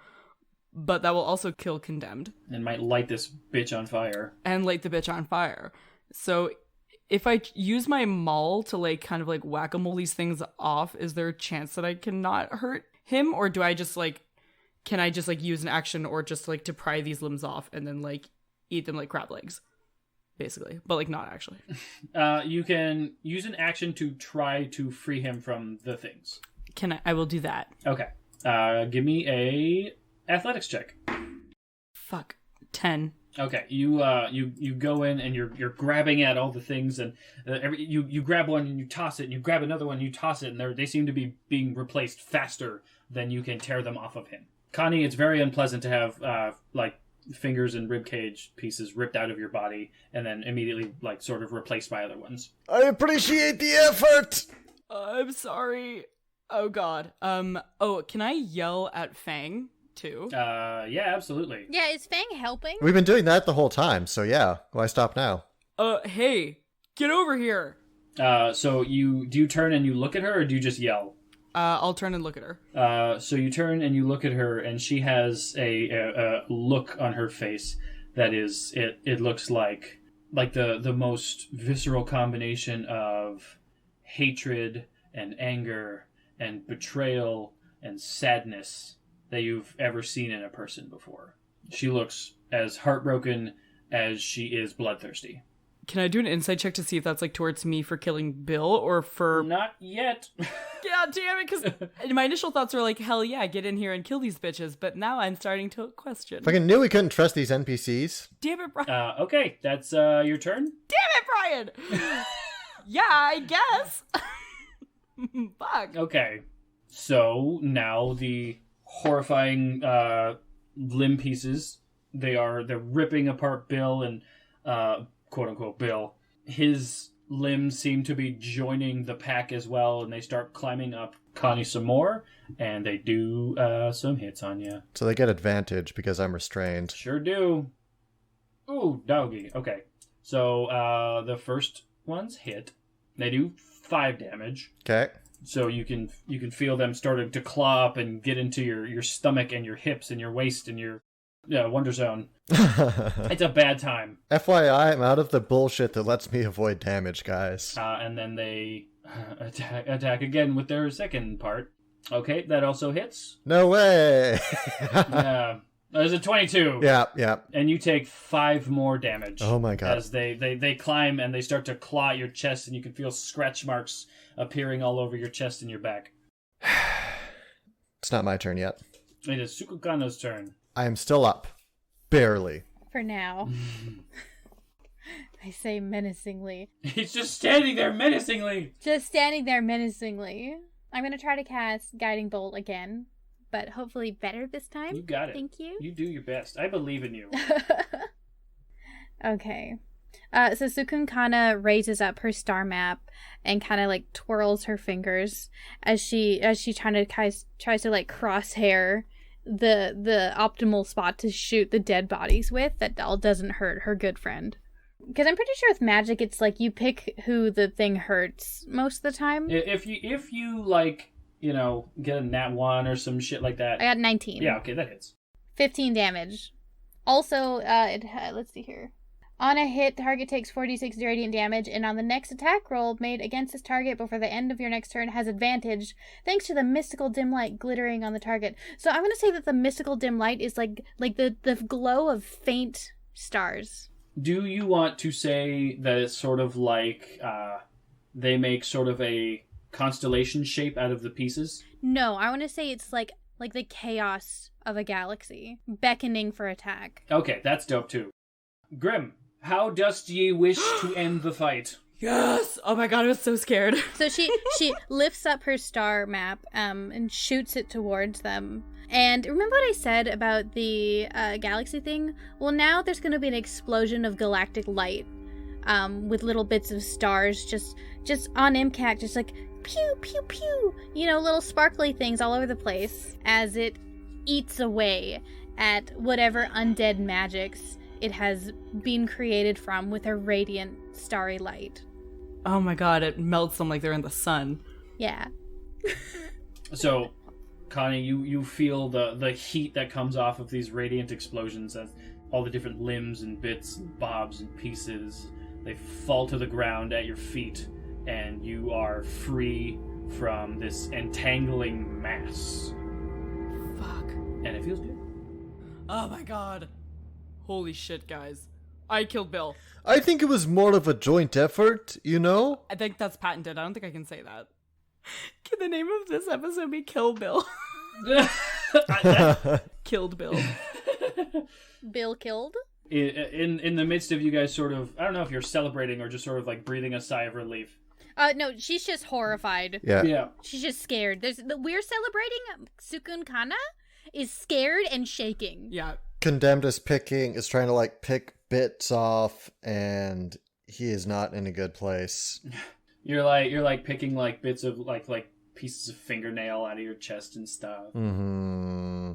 but that will also kill Condemned and might light this bitch on fire. And light the bitch on fire. So if I use my maul to, like, kind of, like, whack-a-mole these things off, is there a chance that I cannot hurt him? Or do I just, like, can I just, like, use an action or just, like, to pry these limbs off and then, like, eat them like crab legs? Basically. But, like, not actually. You can use an action to try to free him from the things. I will do that. Okay. Give me a athletics check. Fuck. 10. Okay, you go in and you're grabbing at all the things, and you grab one and you toss it, and you grab another one and you toss it, and they seem to be being replaced faster than you can tear them off of him. Connie, it's very unpleasant to have like fingers and ribcage pieces ripped out of your body and then immediately like sort of replaced by other ones. I appreciate the effort. I'm sorry. Oh God. Oh, can I yell at Fang too? Yeah, absolutely. Yeah, is Fang helping? We've been doing that the whole time, so yeah. Why stop now? Hey, get over here. So do you turn and you look at her, or do you just yell? I'll turn and look at her. So you turn and you look at her, and she has a look on her face that is, it looks like the most visceral combination of hatred and anger and betrayal and sadness that you've ever seen in a person before. She looks as heartbroken as she is bloodthirsty. Can I do an insight check to see if that's like towards me for killing Bill or for... Not yet. God damn it, because my initial thoughts were like, hell yeah, get in here and kill these bitches, but now I'm starting to question. Fucking knew we couldn't trust these NPCs. Damn it, Brian. Okay, that's your turn. Damn it, Brian! Yeah, I guess. Fuck. Okay, so now the horrifying limb pieces, they're ripping apart Bill and quote unquote Bill. His limbs seem to be joining the pack as well, and they start climbing up Connie some more, and they do some hits on you. So they get advantage because I'm restrained. Sure do. Ooh, doggy. Okay, so the first ones hit. They do 5 damage. Okay. So you can feel them starting to claw up and get into your stomach and your hips and your waist and your Wonder Zone. It's a bad time. FYI, I'm out of the bullshit that lets me avoid damage, guys. And then they attack again with their second part. Okay, that also hits. No way! Yeah. There's a 22. Yeah. And you take 5 more damage. Oh my god. As they climb and they start to claw at your chest, and you can feel scratch marks appearing all over your chest and your back. It's not my turn yet. It is Cukunkana's turn. I am still up. Barely. For now. I say menacingly. He's just standing there menacingly. Just standing there menacingly. I'm going to try to cast Guiding Bolt again, but hopefully better this time. You got it. Thank you. You do your best. I believe in you. Okay. So Cukunkana raises up her star map and kind of like twirls her fingers as she tries to like crosshair the optimal spot to shoot the dead bodies with that all doesn't hurt her good friend. Because I'm pretty sure with magic, it's like you pick who the thing hurts most of the time. If you like, get a nat 1 or some shit like that. I got 19. Yeah, okay, that hits. 15 damage. Also, let's see here. On a hit, target takes 4d6 radiant damage, and on the next attack roll made against this target before the end of your next turn has advantage, thanks to the mystical dim light glittering on the target. So I'm going to say that the mystical dim light is like the glow of faint stars. Do you want to say that it's sort of like they make sort of a constellation shape out of the pieces? No, I want to say it's like the chaos of a galaxy, beckoning for attack. Okay, that's dope too. Grim, how dost ye wish to end the fight? Yes! Oh my god, I was so scared. So she lifts up her star map and shoots it towards them. And remember what I said about the galaxy thing? Well, now there's going to be an explosion of galactic light with little bits of stars just on MCAC, just like pew, pew, pew. Little sparkly things all over the place as it eats away at whatever undead magics it has been created from with a radiant starry light. Oh my god, it melts them like they're in the sun. Yeah. So, Connie, you feel the heat that comes off of these radiant explosions as all the different limbs and bits and bobs and pieces, they fall to the ground at your feet, and you are free from this entangling mass. Fuck. And it feels good. Oh my god. Holy shit, guys. I killed Bill. I think it was more of a joint effort, I think that's patented. I don't think I can say that. Can the name of this episode be Kill Bill? Killed Bill. Bill killed? In the midst of you guys sort of, I don't know if you're celebrating or just sort of like breathing a sigh of relief. No, she's just horrified. Yeah. She's just scared. We're celebrating. Cukunkana is scared and shaking. Yeah. Condemned is trying to like pick bits off, and he is not in a good place. You're like picking like bits of like pieces of fingernail out of your chest and stuff. Mm-hmm.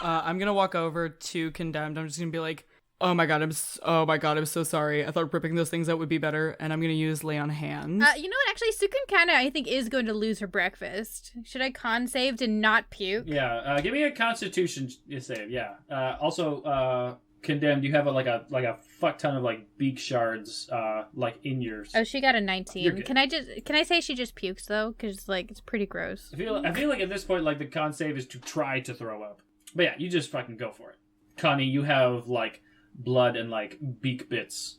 I'm gonna walk over to Condemned. I'm just gonna be like, oh my god, I'm so sorry. I thought ripping those things out would be better, and I'm gonna use Lay on Hands. You know what? Actually, Cukunkana, I think, is going to lose her breakfast. Should I con save to not puke? Yeah. Give me a Constitution save. Yeah. Also, Condemned, you have a fuck ton of like beak shards like in yours. Oh, she got a 19. Can I say she just pukes though? Because like it's pretty gross. I feel like at this point like the con save is to try to throw up. But yeah, you just fucking go for it. Connie, you have like blood and like beak bits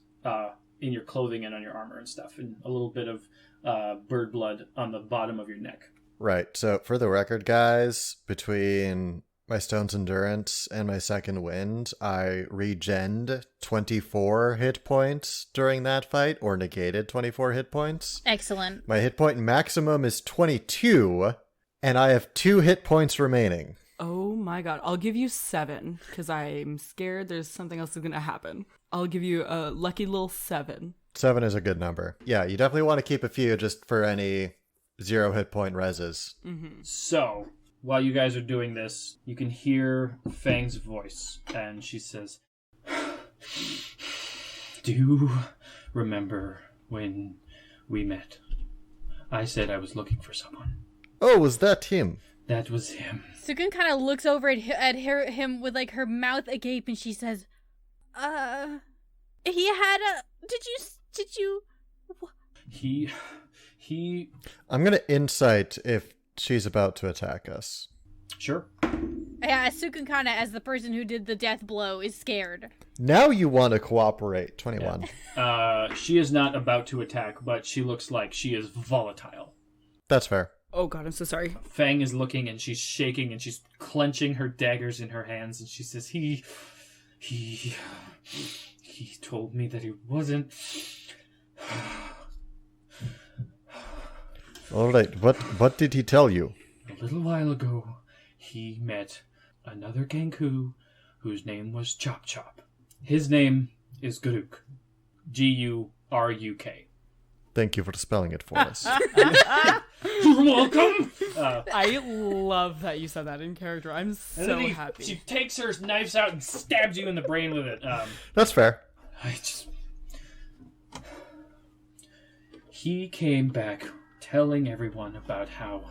in your clothing and on your armor and stuff, and a little bit of bird blood on the bottom of your neck. Right. So for the record, guys, between my Stone's Endurance and my Second Wind, I regened 24 hit points during that fight, or negated 24 hit points. Excellent. My hit point maximum is 22, and I have 2 hit points remaining. Oh my god. I'll give you 7, because I'm scared there's something else that's going to happen. I'll give you a lucky little 7. 7 is a good number. Yeah, you definitely want to keep a few just for any 0 hit point reses. Mm-hmm. So, while you guys are doing this, you can hear Fang's voice, and she says, "Do you remember when we met? I said I was looking for someone." Oh, was that him? That was him. Sukun kind of looks over at him with like her mouth agape, and she says, he had a. Did you? He. I'm gonna insight if she's about to attack us. Sure. Yeah, Cukunkana, as the person who did the death blow, is scared. Now you want to cooperate. 21. Yeah. She is not about to attack, but she looks like she is volatile. That's fair. Oh god, I'm so sorry. Fang is looking, and she's shaking, and she's clenching her daggers in her hands, and she says, He He told me that he wasn't. All right, what did he tell you? A little while ago, he met another Kenku whose name was Chop Chop. His name is Garuk. Guruk. Thank you for spelling it for us. You're welcome. I love that you said that in character. I'm so happy. She takes her knives out and stabs you in the brain with it. That's fair. He came back telling everyone about how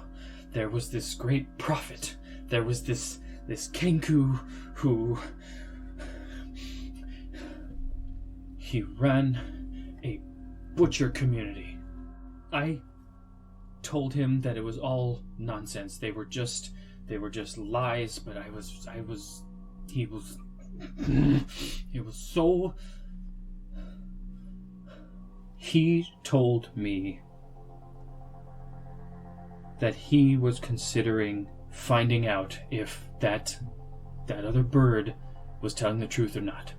there was this great prophet. There was this Kenku who... He ran a butcher community. I told him that it was all nonsense. They were just lies, but it was so... He told me that he was considering finding out if that other bird was telling the truth or not,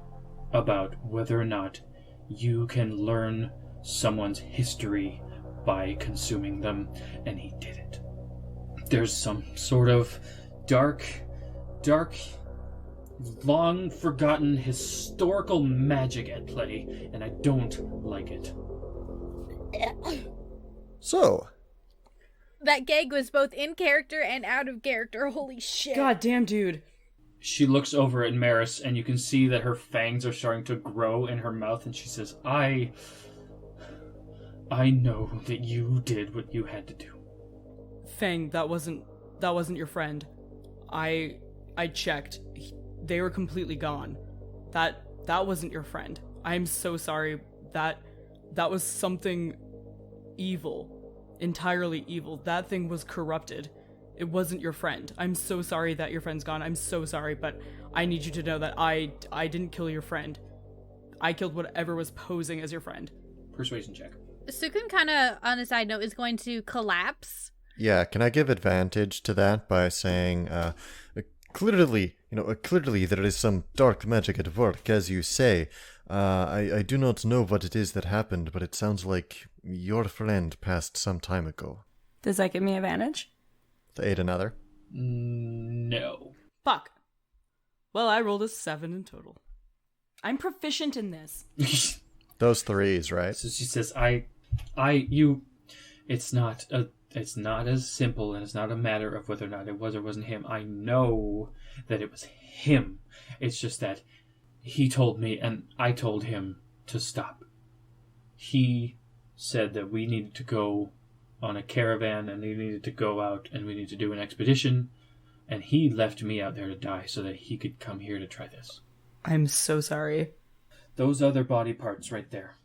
about whether or not you can learn someone's history by consuming them, and he did it. There's some sort of dark, long forgotten historical magic at play, and I don't like it. So, that gag was both in character and out of character. Holy shit. God damn, dude. She looks over at Meris, and you can see that her fangs are starting to grow in her mouth, and she says, I know that you did what you had to do. Fang, that wasn't your friend. I checked. They were completely gone. That wasn't your friend. I'm so sorry. That was something evil. Entirely evil. That thing was corrupted. It wasn't your friend. I'm so sorry that your friend's gone. I'm so sorry, but I need you to know that I didn't kill your friend. I killed whatever was posing as your friend. Persuasion check. Cukunkana, on a side note, is going to collapse. Yeah, can I give advantage to that by saying, clearly there is some dark magic at work, as you say. I do not know what it is that happened, but it sounds like your friend passed some time ago. Does that give me advantage? To aid another? No. Fuck. Well, I rolled a 7 in total. I'm proficient in this. Those threes, right? So she says, it's not as simple, and it's not a matter of whether or not it was or wasn't him. I know that it was him. It's just that he told me, and I told him to stop. He said that we needed to go on a caravan, and we needed to go out, and we needed to do an expedition, and he left me out there to die so that he could come here to try this. I'm so sorry. Those other body parts right there.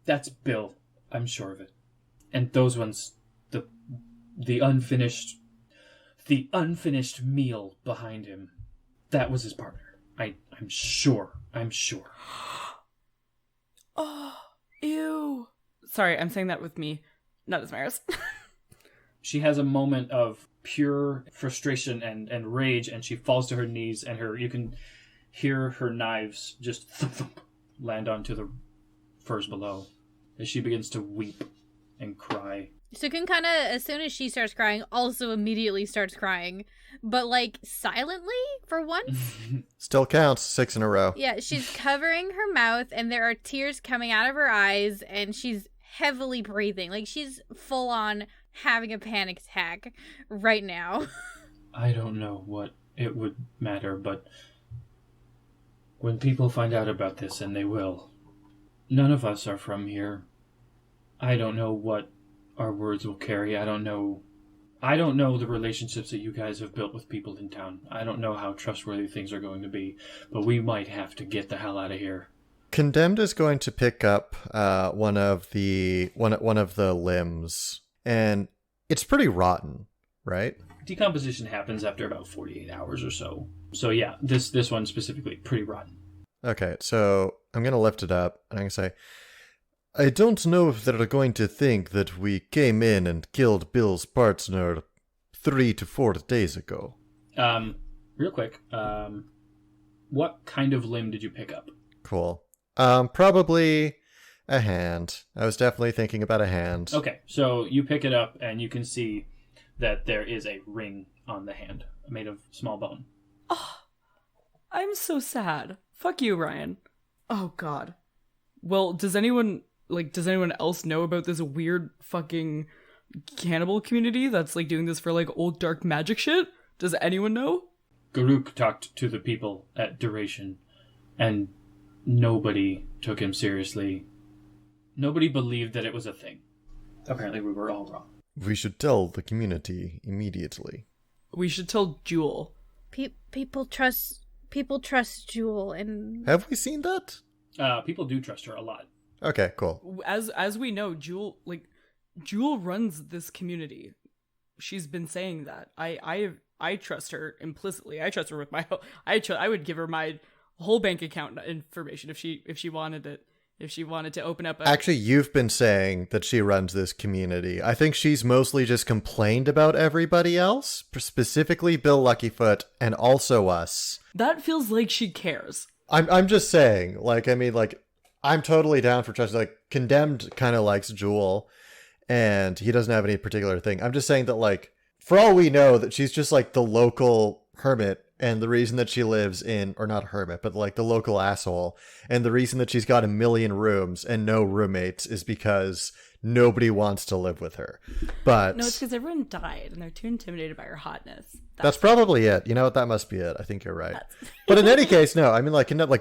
That's Bill. I'm sure of it. And those ones, the unfinished meal behind him, that was his partner. I'm sure. Oh, ew. Sorry, I'm saying that with me, not as Meris. She has a moment of pure frustration and rage, and she falls to her knees, and you can hear her knives just thump, thump, land onto the furs below as she begins to weep and cry. Cukunkana, as soon as she starts crying, also immediately starts crying, but like silently for once. Still counts, 6 in a row. Yeah, she's covering her mouth, and there are tears coming out of her eyes, and she's heavily breathing. Like she's full on having a panic attack right now. I don't know what it would matter, but when people find out about this, and they will, none of us are from here. I don't know what our words will carry. I don't know the relationships that you guys have built with people in town. I don't know how trustworthy things are going to be, but we might have to get the hell out of here. Condemned is going to pick up one of the limbs, and it's pretty rotten, right? Decomposition happens after about 48 hours or so. So yeah, this one specifically, pretty rotten. Okay, so I'm going to lift it up, and I'm going to say, I don't know if they're going to think that we came in and killed Bill's partner 3 to 4 days ago. Real quick, what kind of limb did you pick up? Cool. Probably a hand. I was definitely thinking about a hand. Okay, so you pick it up and you can see that there is a ring on the hand made of small bone. Oh, I'm so sad. Fuck you, Ryan. Oh, God. Well, does anyone else know about this weird fucking cannibal community that's, like, doing this for, like, old dark magic shit? Does anyone know? Garuk talked to the people at Duration, and nobody took him seriously. Nobody believed that it was a thing. Apparently we were all wrong. We should tell the community immediately. We should tell Jewel. People trust Jewel, and have we seen that? People do trust her a lot. Okay, cool. As we know, Jewel runs this community. She's been saying that. I trust her implicitly. I trust her with my whole. I would give her my whole bank account information if she wanted it. If she wanted to open up Actually, you've been saying that she runs this community. I think she's mostly just complained about everybody else, specifically Bill Luckyfoot, and also us. That feels like she cares. I'm just saying, I'm totally down for trust. Like, Condemned kind of likes Jewel, and he doesn't have any particular thing. I'm just saying that, for all we know, that she's just, the local hermit, and the reason that she lives in, or not hermit, but the local asshole, and the reason that she's got 1 million rooms and no roommates is because nobody wants to live with her. But no, it's because everyone died and they're too intimidated by her hotness. That's probably it. You know what? That must be it. I think you're right. But in any case, no. I mean,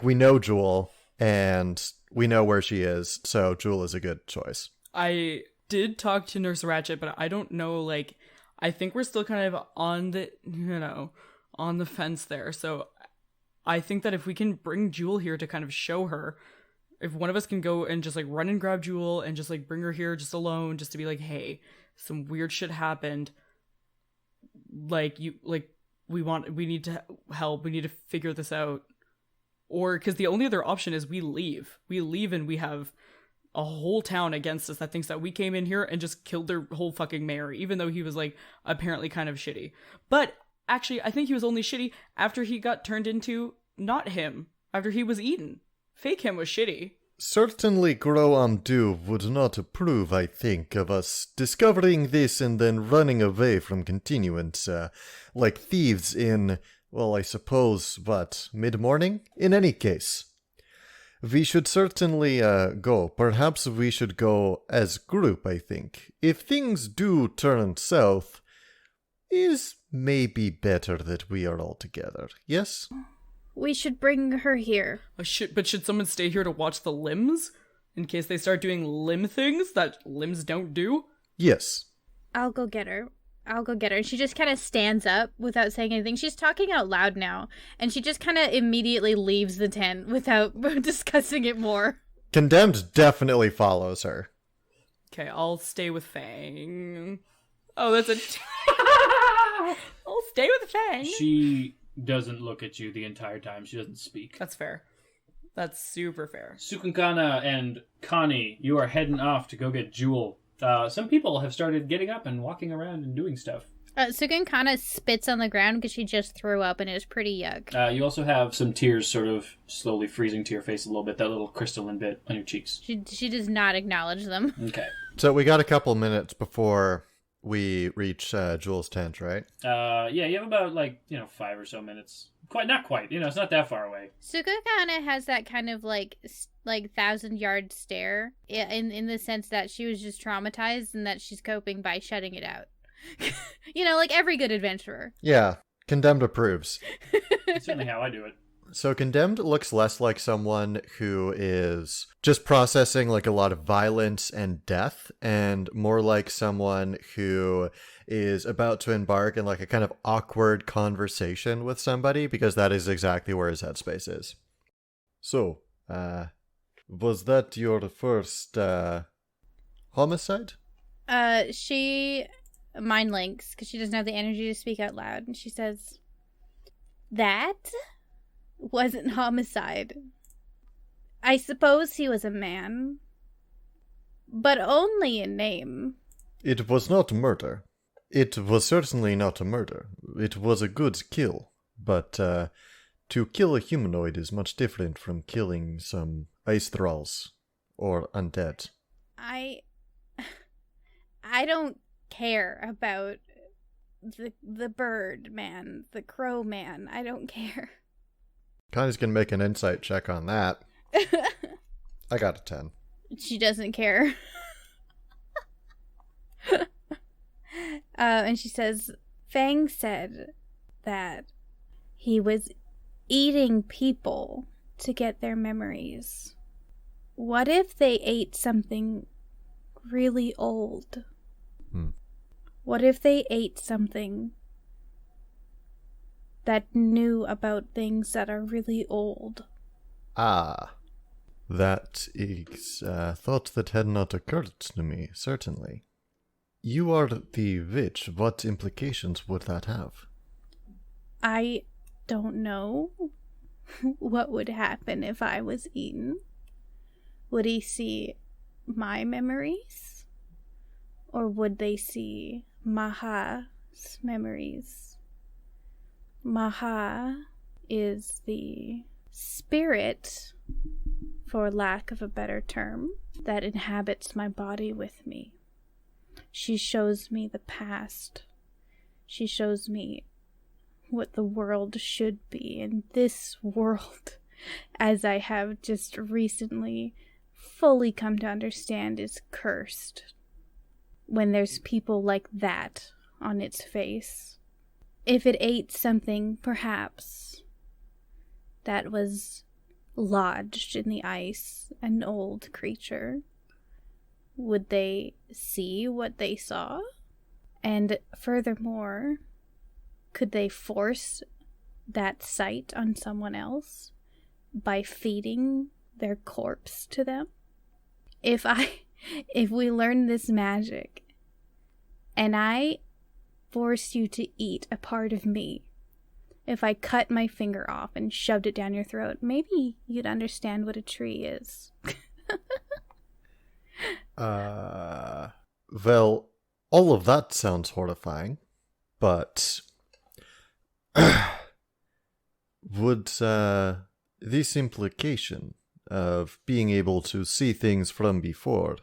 we know Jewel and we know where she is, so Jewel is a good choice. I did talk to Nurse Ratchet, but I don't know. I think we're still kind of on the on the fence there. So I think that if we can bring Jewel here to kind of show her, if one of us can go and just run and grab Jewel and just bring her here just alone, just to be hey, some weird shit happened. We need to help. We need to figure this out. Or because the only other option is we leave and we have a whole town against us that thinks that we came in here and just killed their whole fucking mayor, even though he was apparently kind of shitty. But actually, I think he was only shitty after he got turned into not him, after he was eaten. Fake him was shitty. Certainly Groamdu would not approve, I think, of us discovering this and then running away from continuance, like thieves in, well, I suppose, mid-morning? In any case, we should certainly go. Perhaps we should go as group, I think. If things do turn south, is maybe better that we are all together, yes? We should bring her here. But should someone stay here to watch the limbs? In case they start doing limb things that limbs don't do? Yes. I'll go get her. And she just kind of stands up without saying anything. She's talking out loud now. And she just kind of immediately leaves the tent without discussing it more. Condemned definitely follows her. Okay, I'll stay with Fang. Oh, that's a... I'll stay with Fang. She doesn't look at you the entire time. She doesn't speak. That's fair. That's super fair. Cukunkana and Connie, you are heading off to go get Jewel. Some people have started getting up and walking around and doing stuff. Cukunkana spits on the ground because she just threw up and it was pretty yuck. You also have some tears sort of slowly freezing to your face a little bit, that little crystalline bit on your cheeks. She does not acknowledge them. Okay. So we got a couple minutes before we reach Jewel's tent, right? Yeah, you have about 5 or so minutes. Not quite. It's not that far away. Cukunkana has that kind of 1,000-yard stare in the sense that she was just traumatized and that she's coping by shutting it out. Like every good adventurer. Yeah, Condemned approves. That's certainly how I do it. So Condemned looks less like someone who is just processing a lot of violence and death, and more like someone who is about to embark in a kind of awkward conversation with somebody, because that is exactly where his headspace is. So, was that your first homicide? She mind links because she doesn't have the energy to speak out loud, and she says, "That wasn't homicide. I suppose he was a man, but only in name." It was not murder. It was certainly not a murder. It was a good kill, but to kill a humanoid is much different from killing some ice thralls or undead? I don't care about the bird man, the crow man. I don't care. Connie's gonna make an insight check on that. I got a 10. She doesn't care. And she says, Fang said that he was eating people to get their memories. What if they ate something really old? What if they ate something that knew about things that are really old? Ah, that is a thought that had not occurred to me, certainly. You are the witch. What implications would that have? I don't know what would happen if I was eaten. Would he see my memories? Or would they see Maha's memories? Maha is the spirit, for lack of a better term, that inhabits my body with me. She shows me the past. She shows me what the world should be. And this world, as I have just recently fully come to understand, is cursed. When there's people like that on its face. If it ate something, perhaps, that was lodged in the ice, an old creature, would they see what they saw? And furthermore, could they force that sight on someone else by feeding their corpse to them? If we learn this magic and I force you to eat a part of me, if I cut my finger off and shoved it down your throat, maybe you'd understand what a tree is. Well, all of that sounds horrifying, but would this implication of being able to see things from before,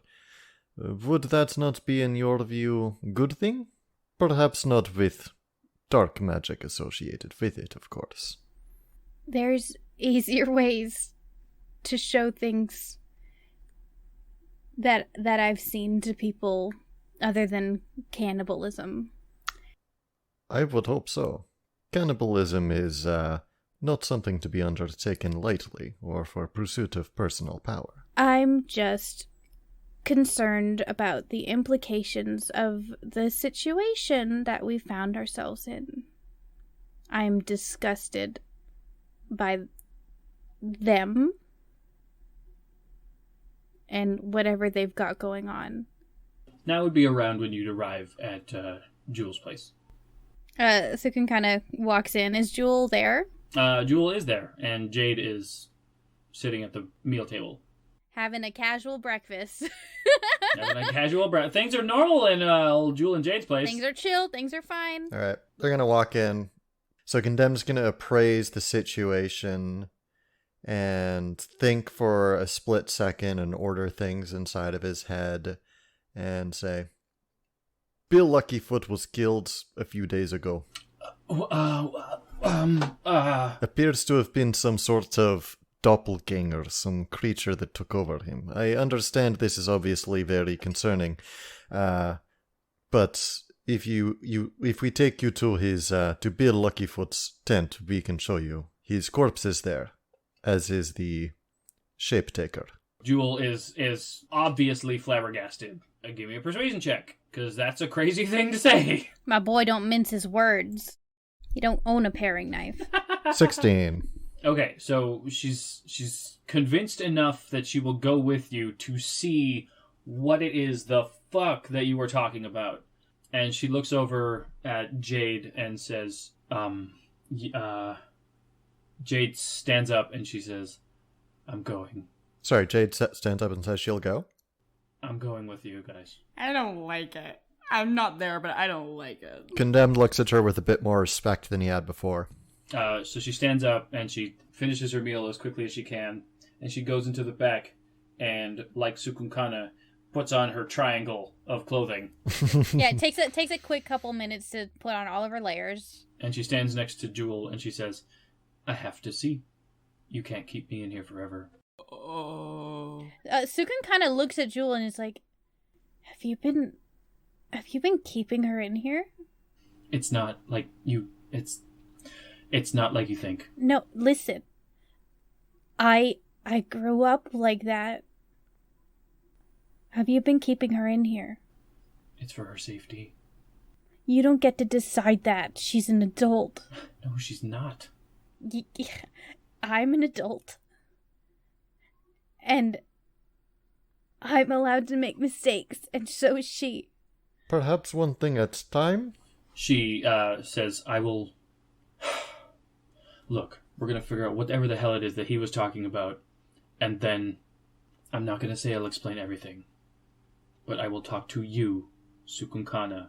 would that not be, in your view, good thing? Perhaps not with dark magic associated with it, of course. There's easier ways to show things that I've seen to people other than cannibalism. I would hope so. Cannibalism is not something to be undertaken lightly or for pursuit of personal power. I'm just concerned about the implications of the situation that we found ourselves in. I'm disgusted by them and whatever they've got going on. Now would be around when you'd arrive at Jewel's place. Cukunkana walks in. Is Jewel there? Jewel is there, and Jade is sitting at the meal table. Having a casual breakfast. Things are normal in old Jewel and Jade's place. Things are chill. Things are fine. All right. They're going to walk in. So Condemned's going to appraise the situation and think for a split second and order things inside of his head and say, Bill Luckyfoot was killed a few days ago. Appears to have been some sort of doppelganger, some creature that took over him. I understand this is obviously very concerning, but if we take you to his to Bill Luckyfoot's tent, we can show you. His corpse is there, as is the shape taker. Jewel is obviously flabbergasted. Give me a persuasion check, because that's a crazy thing to say. My boy don't mince his words. You don't own a paring knife. 16. Okay, so she's convinced enough that she will go with you to see what it is the fuck that you were talking about. And she looks over at Jade and says, Jade stands up and she says, I'm going. Sorry, Jade stands up and says she'll go? I'm going with you guys. I don't like it. I'm not there, but I don't like it. Condemned looks at her with a bit more respect than he had before. So she stands up and she finishes her meal as quickly as she can. and she goes into the back and, like Cukunkana, puts on her triangle of clothing. Yeah, it takes a quick couple minutes to put on all of her layers. And she stands next to Jewel and she says, I have to see. You can't keep me in here forever. Oh. Sukun kind of looks at Jewel and is like, Have you been keeping her in here? It's not like you... It's not like you think. No, listen. I grew up like that. Have you been keeping her in here? It's for her safety. You don't get to decide that. She's an adult. No, she's not. I'm an adult. And I'm allowed to make mistakes, and so is she. Perhaps one thing at a time? She says, I will... Look, we're going to figure out whatever the hell it is that he was talking about, and then I'm not going to say I'll explain everything, but I will talk to you, Cukunkana,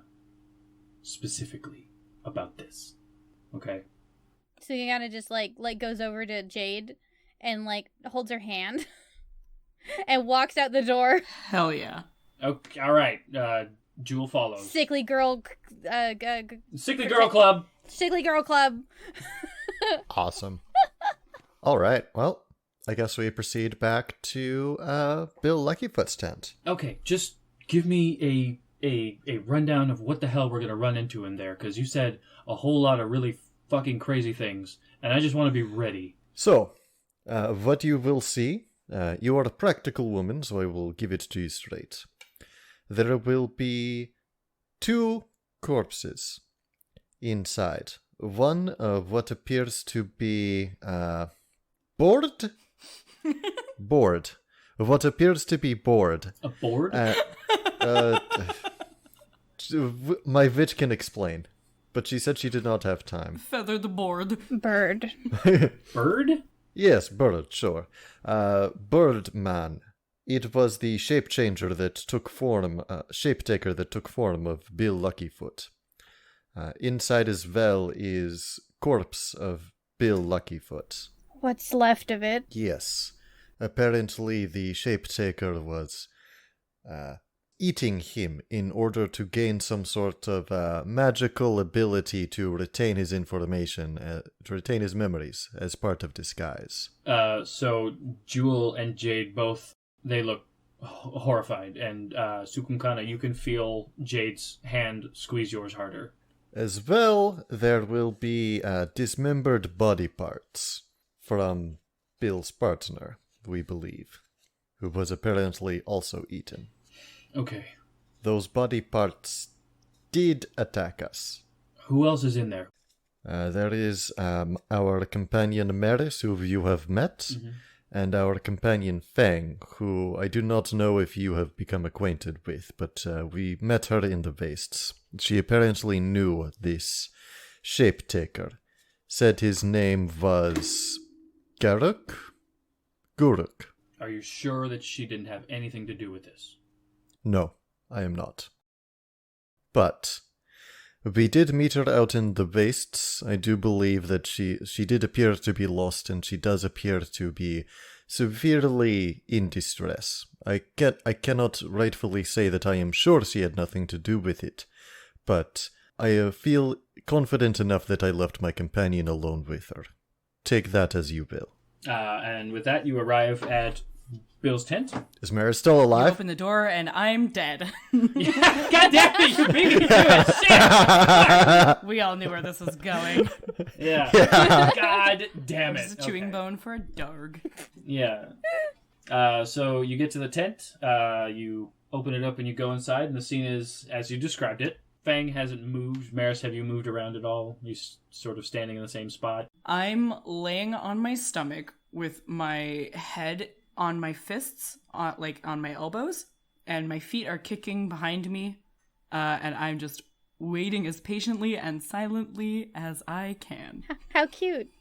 specifically about this. Okay? So he kind of just like goes over to Jade and like holds her hand and walks out the door. Hell yeah. Okay, all right. Jewel follows. Sickly girl. Sickly girl club. Sickly girl club. Awesome. All right. Well, I guess we proceed back to Bill Luckyfoot's tent. Okay, just give me a rundown of what the hell we're going to run into in there, because you said a whole lot of really fucking crazy things, and I just want to be ready. So, what you will see, you are a practical woman, so I will give it to you straight. There will be 2 corpses inside. One of what appears to be bored? Bored. What appears to be bored. A board? My witch can explain, but she said she did not have time. Feather the board. Bird. Bird? Yes, bird, sure. Birdman. It was the shape changer that took form, shape taker that took form of Bill Luckyfoot. Inside as well is corpse of Bill Luckyfoot. What's left of it? Yes. Apparently the shape taker was eating him in order to gain some sort of magical ability to retain his information, to retain his memories as part of disguise. So Jewel and Jade both, they look horrified, and Cukunkana, you can feel Jade's hand squeeze yours harder. As well, there will be dismembered body parts from Bill's partner, we believe, who was apparently also eaten. Okay. Those body parts did attack us. Who else is in there? There is our companion Meris, who you have met, and our companion Fang, who I do not know if you have become acquainted with, but we met her in the wastes. She apparently knew this shape taker. Said his name was Guruk? Are you sure that she didn't have anything to do with this? No, I am not. But we did meet her out in the wastes. I do believe that she did appear to be lost, and she does appear to be severely in distress. I cannot rightfully say that I am sure she had nothing to do with it, but I feel confident enough that I left my companion alone with her. Take that as you will. And with that, you arrive at Bill's tent. Is Meris still alive? You open the door and I'm dead. Yeah, God damn it, you beat me to it. Shit. We all knew where this was going. Yeah. God damn it. It's a chewing bone for a dog. Yeah. So you get to the tent, you open it up and you go inside, and the scene is as you described it. Fang hasn't moved. Meris, have you moved around at all? You sort of standing in the same spot? I'm laying on my stomach with my head on my fists, like on my elbows, and my feet are kicking behind me, and I'm just waiting as patiently and silently as I can. How cute.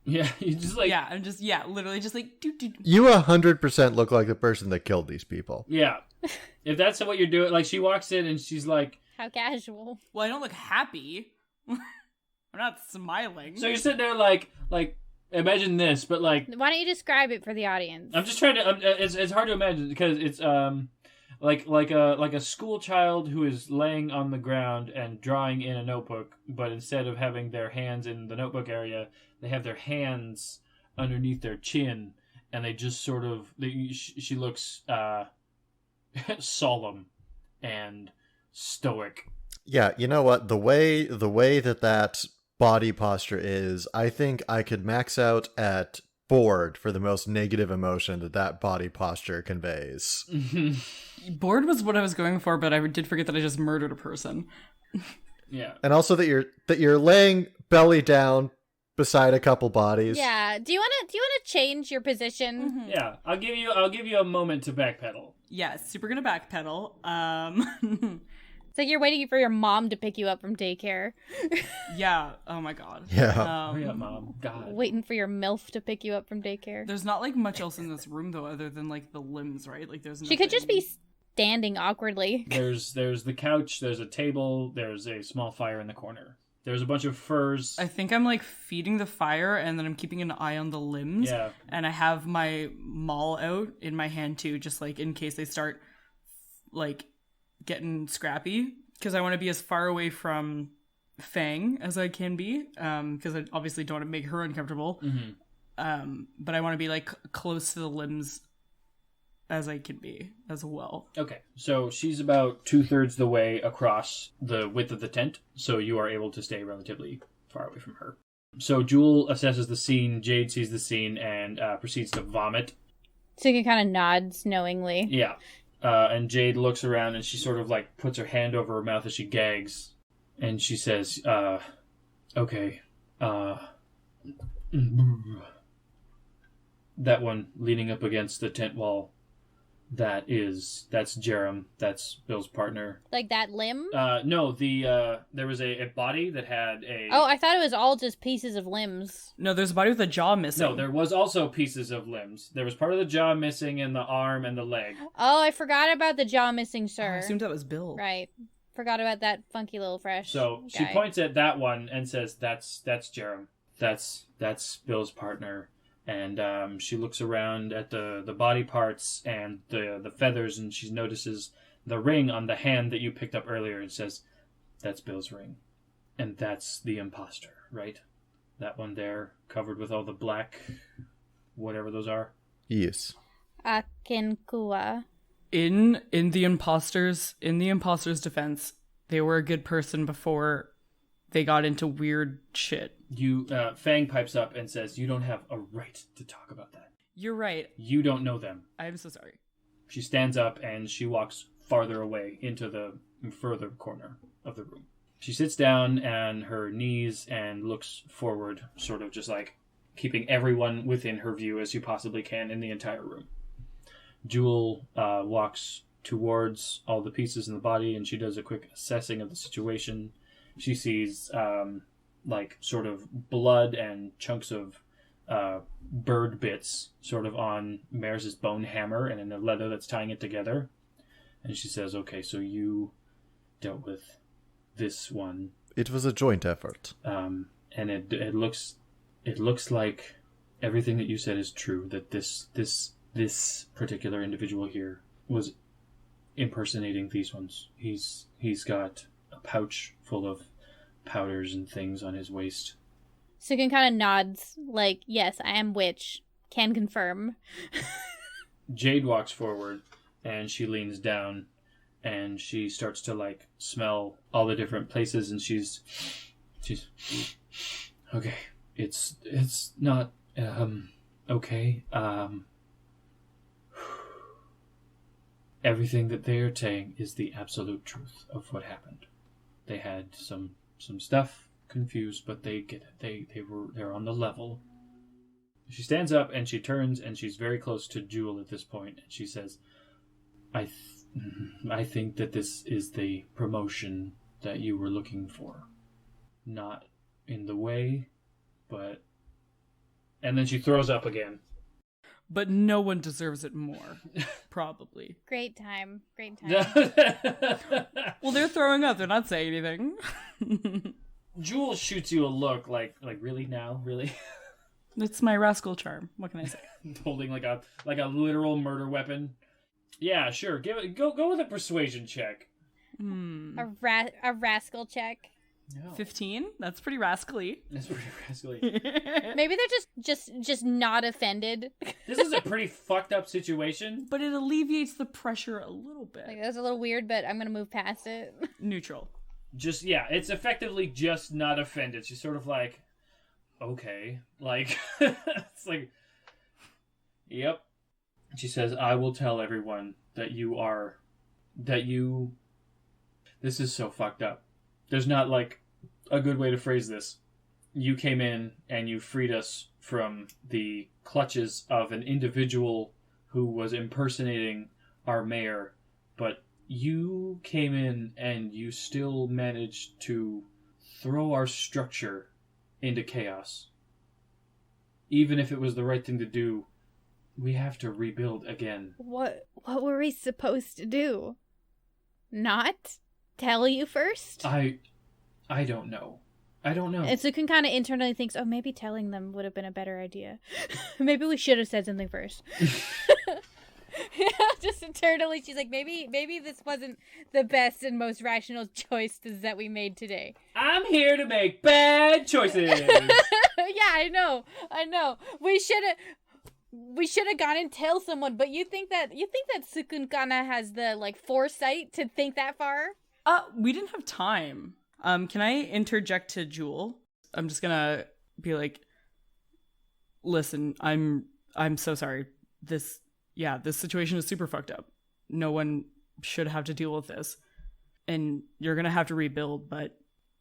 Yeah, you just like... Yeah, I'm just, literally just like... Doo. You 100% look like the person that killed these people. Yeah. If that's what you're doing, like, she walks in and she's like... How casual. Well, I don't look happy. I'm not smiling. So you're sitting there like imagine this, but like, Why don't you describe it for the audience? I'm just trying to. It's hard to imagine because it's like a school child who is laying on the ground and drawing in a notebook, but instead of having their hands in the notebook area, they have their hands underneath their chin, and they just sort of. She looks solemn and stoic. Yeah, you know what? The way that body posture is, I think I could max out at bored for the most negative emotion that body posture conveys. Bored was what I was going for, but I did forget that I just murdered a person. Yeah. And also that you're laying belly down beside a couple bodies. Yeah. Do you want to change your position? Mm-hmm. Yeah. I'll give you a moment to backpedal. Yes, super gonna backpedal. It's like you're waiting for your mom to pick you up from daycare. Yeah. Oh my god. Yeah. Hurry up, Mom. God. Waiting for your MILF to pick you up from daycare. There's not like much else in this room though, other than like the limbs, right? Like there's. She could just be standing awkwardly. There's the couch. There's a table. There's a small fire in the corner. There's a bunch of furs. I think I'm like feeding the fire, and then I'm keeping an eye on the limbs. Yeah. And I have my maul out in my hand too, just like in case they start like getting scrappy, because I want to be as far away from Fang as I can be, because I obviously don't want to make her uncomfortable. Mm-hmm. But I want to be like close to the limbs as I can be as well. Okay, so she's about 2/3 the way across the width of the tent, so you are able to stay relatively far away from her. So Jewel assesses the scene, Jade sees the scene, and proceeds to vomit. So you kind of nods knowingly. Yeah. And Jade looks around and she sort of like puts her hand over her mouth as she gags. And she says, okay, that one leaning up against the tent wall, that's Jerem. That's Bill's partner. Like that limb? No, there was a body that had a... Oh, I thought it was all just pieces of limbs. No, there's a body with a jaw missing. No, there was also pieces of limbs. There was part of the jaw missing and the arm and the leg. Oh, I forgot about the jaw missing, sir. I assumed that was Bill. Right. Forgot about that funky little fresh So guy. she points at that one and says, that's Jerem. That's Bill's partner. And she looks around at the body parts and the feathers, and she notices the ring on the hand that you picked up earlier and says, that's Bill's ring. And that's the imposter, right? That one there, covered with all the black, whatever those are. Yes. Akinkua. In the imposter's defense, they were a good person before they got into weird shit. Fang pipes up and says, you don't have a right to talk about that. You're right. You don't know them. I'm so sorry. She stands up and she walks farther away into the further corner of the room. She sits down on her knees and looks forward, sort of just like keeping everyone within her view as you possibly can in the entire room. Jewel walks towards all the pieces in the body and she does a quick assessing of the situation. She sees like sort of blood and chunks of bird bits sort of on Meris's bone hammer and in the leather that's tying it together. And she says, okay, so you dealt with this one. It was a joint effort. And it looks like everything that you said is true, that this particular individual here was impersonating these ones. He's got a pouch full of powders and things on his waist. Sukun kind of nods, like, yes, I am witch. Can confirm. Jade walks forward and she leans down and she starts to like smell all the different places and she's okay. It's not okay. Everything that they are saying is the absolute truth of what happened. They had some stuff confused, but they get it. They're on the level. She stands up and she turns and she's very close to Jewel at this point and she says, I think that this is the promotion that you were looking for. Not in the way, but... And then she throws up again. But no one deserves it more, probably. Great time. Well, they're throwing up. They're not saying anything. Jewel shoots you a look like really now? Really? It's my rascal charm. What can I say? Holding like a literal murder weapon. Yeah, sure. Go with a persuasion check. A rascal check. No. 15? That's pretty rascally. That's pretty rascally. Maybe they're just not offended. This is a pretty fucked up situation. But it alleviates the pressure a little bit. Like, that's a little weird, but I'm gonna move past it. Neutral. Just, yeah, it's effectively just not offended. She's sort of like, okay. Like, it's like, yep. She says, I will tell everyone that this is so fucked up. There's not, like, a good way to phrase this. You came in and you freed us from the clutches of an individual who was impersonating our mayor, but you came in and you still managed to throw our structure into chaos. Even if it was the right thing to do, we have to rebuild again. What were we supposed to do? Not tell you first? I don't know. And Cukunkana internally thinks, oh, maybe telling them would have been a better idea. Maybe we should have said something first. Yeah, just internally, she's like, maybe this wasn't the best and most rational choices that we made today. I'm here to make bad choices. Yeah, I know. We should have gone and tell someone, but you think that Cukunkana has the, like, foresight to think that far? We didn't have time. Can I interject to Jewel? I'm just gonna be like, listen, I'm so sorry. This situation is super fucked up. No one should have to deal with this. And you're gonna have to rebuild, but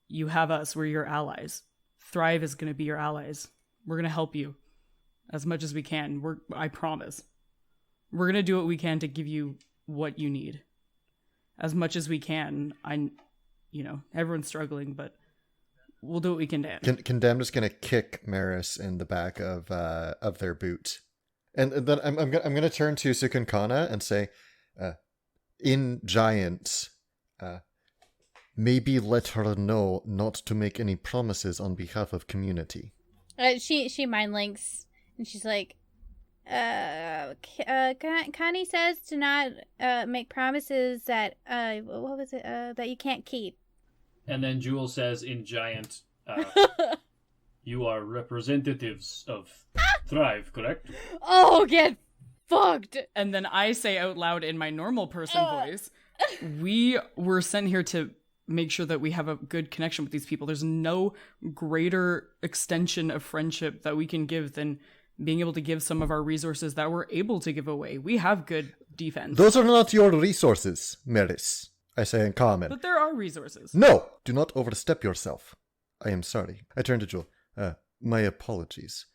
you have us. We're your allies. Thrive is gonna be your allies. We're gonna help you as much as we can. I promise. We're gonna do what we can to give you what you need. As much as we can. Everyone's struggling, but we'll do what we can to. Condemned is going to kick Meris in the back of their boot, and then I'm going to turn to Cukunkana and say, in giant, maybe let her know not to make any promises on behalf of community. She mind links and she's like, Connie says to not make promises that what was it that you can't keep. And then Jewel says in giant, you are representatives of Thrive, correct? Oh, get fucked. And then I say out loud in my normal person voice, we were sent here to make sure that we have a good connection with these people. There's no greater extension of friendship that we can give than being able to give some of our resources that we're able to give away. We have good defense. Those are not your resources, Meris, I say in common. But there are resources. No! Do not overstep yourself. I am sorry. I turn to Jewel. My apologies.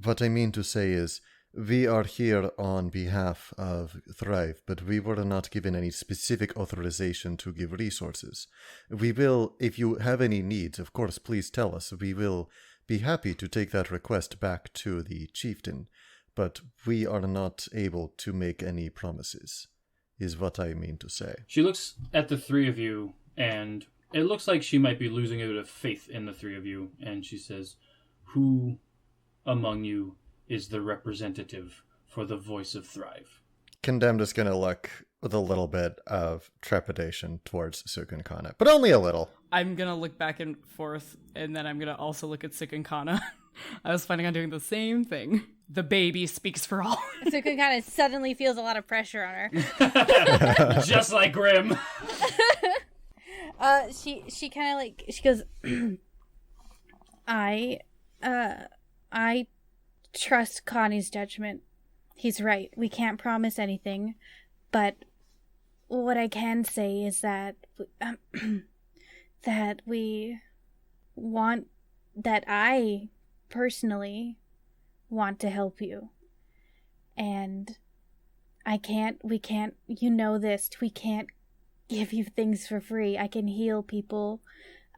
What I mean to say is, we are here on behalf of Thrive, but we were not given any specific authorization to give resources. We will, if you have any needs, of course, please tell us. We will be happy to take that request back to the chieftain, but we are not able to make any promises, is what I mean to say. She looks at the three of you, and it looks like she might be losing a bit of faith in the three of you, and she says, who among you is the representative for the voice of Thrive? Condemned is going to look with a little bit of trepidation towards Cukunkana, but only a little. I'm going to look back and forth, and then I'm going to also look at Cukunkana. I was planning on doing the same thing. The baby speaks for all. Cukunkana suddenly feels a lot of pressure on her. Just like Grim. She kind of like, she goes, I trust Connie's judgment. He's right. We can't promise anything, but what I can say is that I personally want to help you. And we can't, you know this, we can't give you things for free. I can heal people.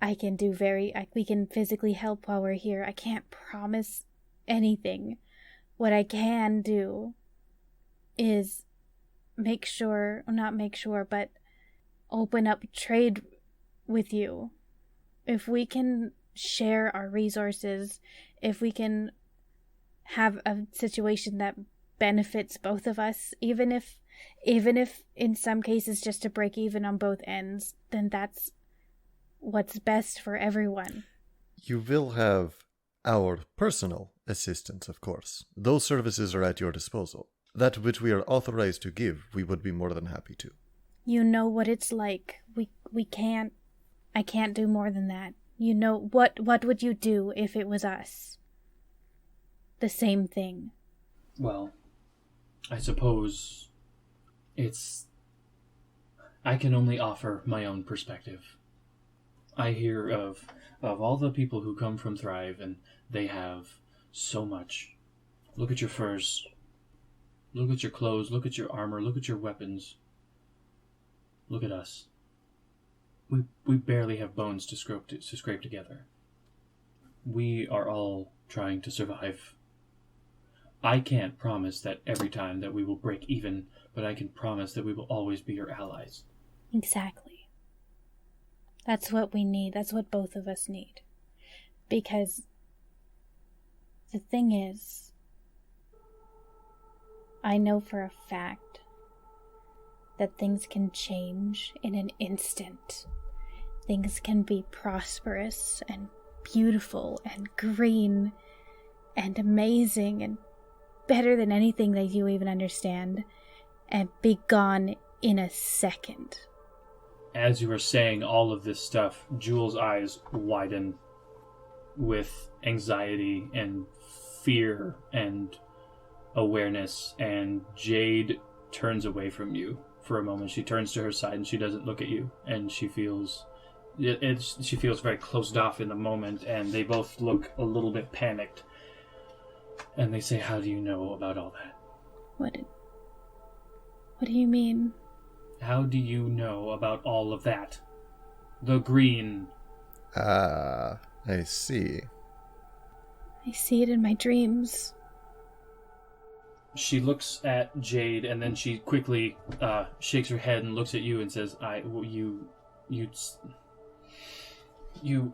We can physically help while we're here. I can't promise anything. What I can do is but open up trade with you. If we can share our resources, if we can have a situation that benefits both of us, even if in some cases just to break even on both ends, then that's what's best for everyone. You will have our personal assistance, of course. Those services are at your disposal. That which we are authorized to give, we would be more than happy to. You know what it's like. I can't do more than that. You know, what would you do if it was us? The same thing. Well, I suppose I can only offer my own perspective. I hear of all the people who come from Thrive, and they have so much. Look at your furs. Look at your clothes. Look at your armor. Look at your weapons. Look at us. We barely have bones to scrape together. We are all trying to survive. I can't promise that every time that we will break even, but I can promise that we will always be your allies. Exactly. That's what we need. That's what both of us need. Because the thing is, I know for a fact that things can change in an instant. Things can be prosperous and beautiful and green and amazing and better than anything that you even understand, and be gone in a second. As you are saying all of this stuff, Jewel's eyes widen with anxiety and fear and awareness, and Jade turns away from you for a moment. She turns to her side and she doesn't look at you, and she feels very closed off in the moment, and they both look a little bit panicked. And they say, "How do you know about all that?" What do you mean? How do you know about all of that? The green. I see. I see it in my dreams. She looks at Jade, and then she quickly shakes her head and looks at you and says, you...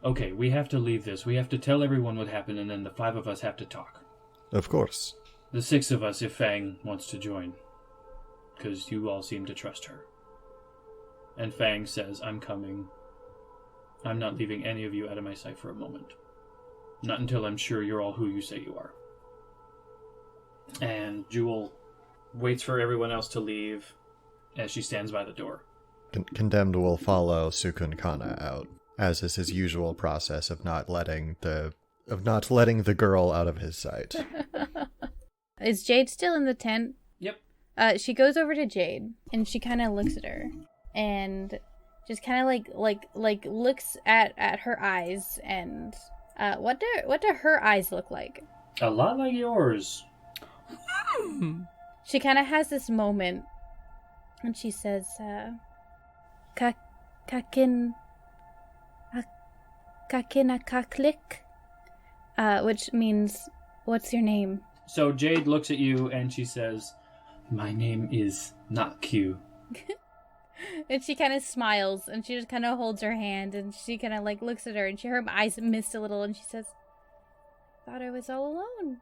Okay, we have to leave this. We have to tell everyone what happened, and then the 5 of us have to talk. Of course. The 6 of us, if Fang wants to join. Because you all seem to trust her. And Fang says, "I'm coming. I'm not leaving any of you out of my sight for a moment. Not until I'm sure you're all who you say you are." And Jewel waits for everyone else to leave as she stands by the door. Condemned will follow Cukunkana out, as is his usual process of not letting the girl out of his sight. Is Jade still in the tent? Yep. She goes over to Jade and she kind of looks at her and just kind of like looks at her eyes, and what do her eyes look like? A lot like yours. She kind of has this moment and she says, Kakinakaklik, which means, "What's your name?" So Jade looks at you and she says, "My name is not Q." And she kind of smiles and she just kind of holds her hand and she kind of like looks at her and her eyes mist a little and she says, "Thought I was all alone."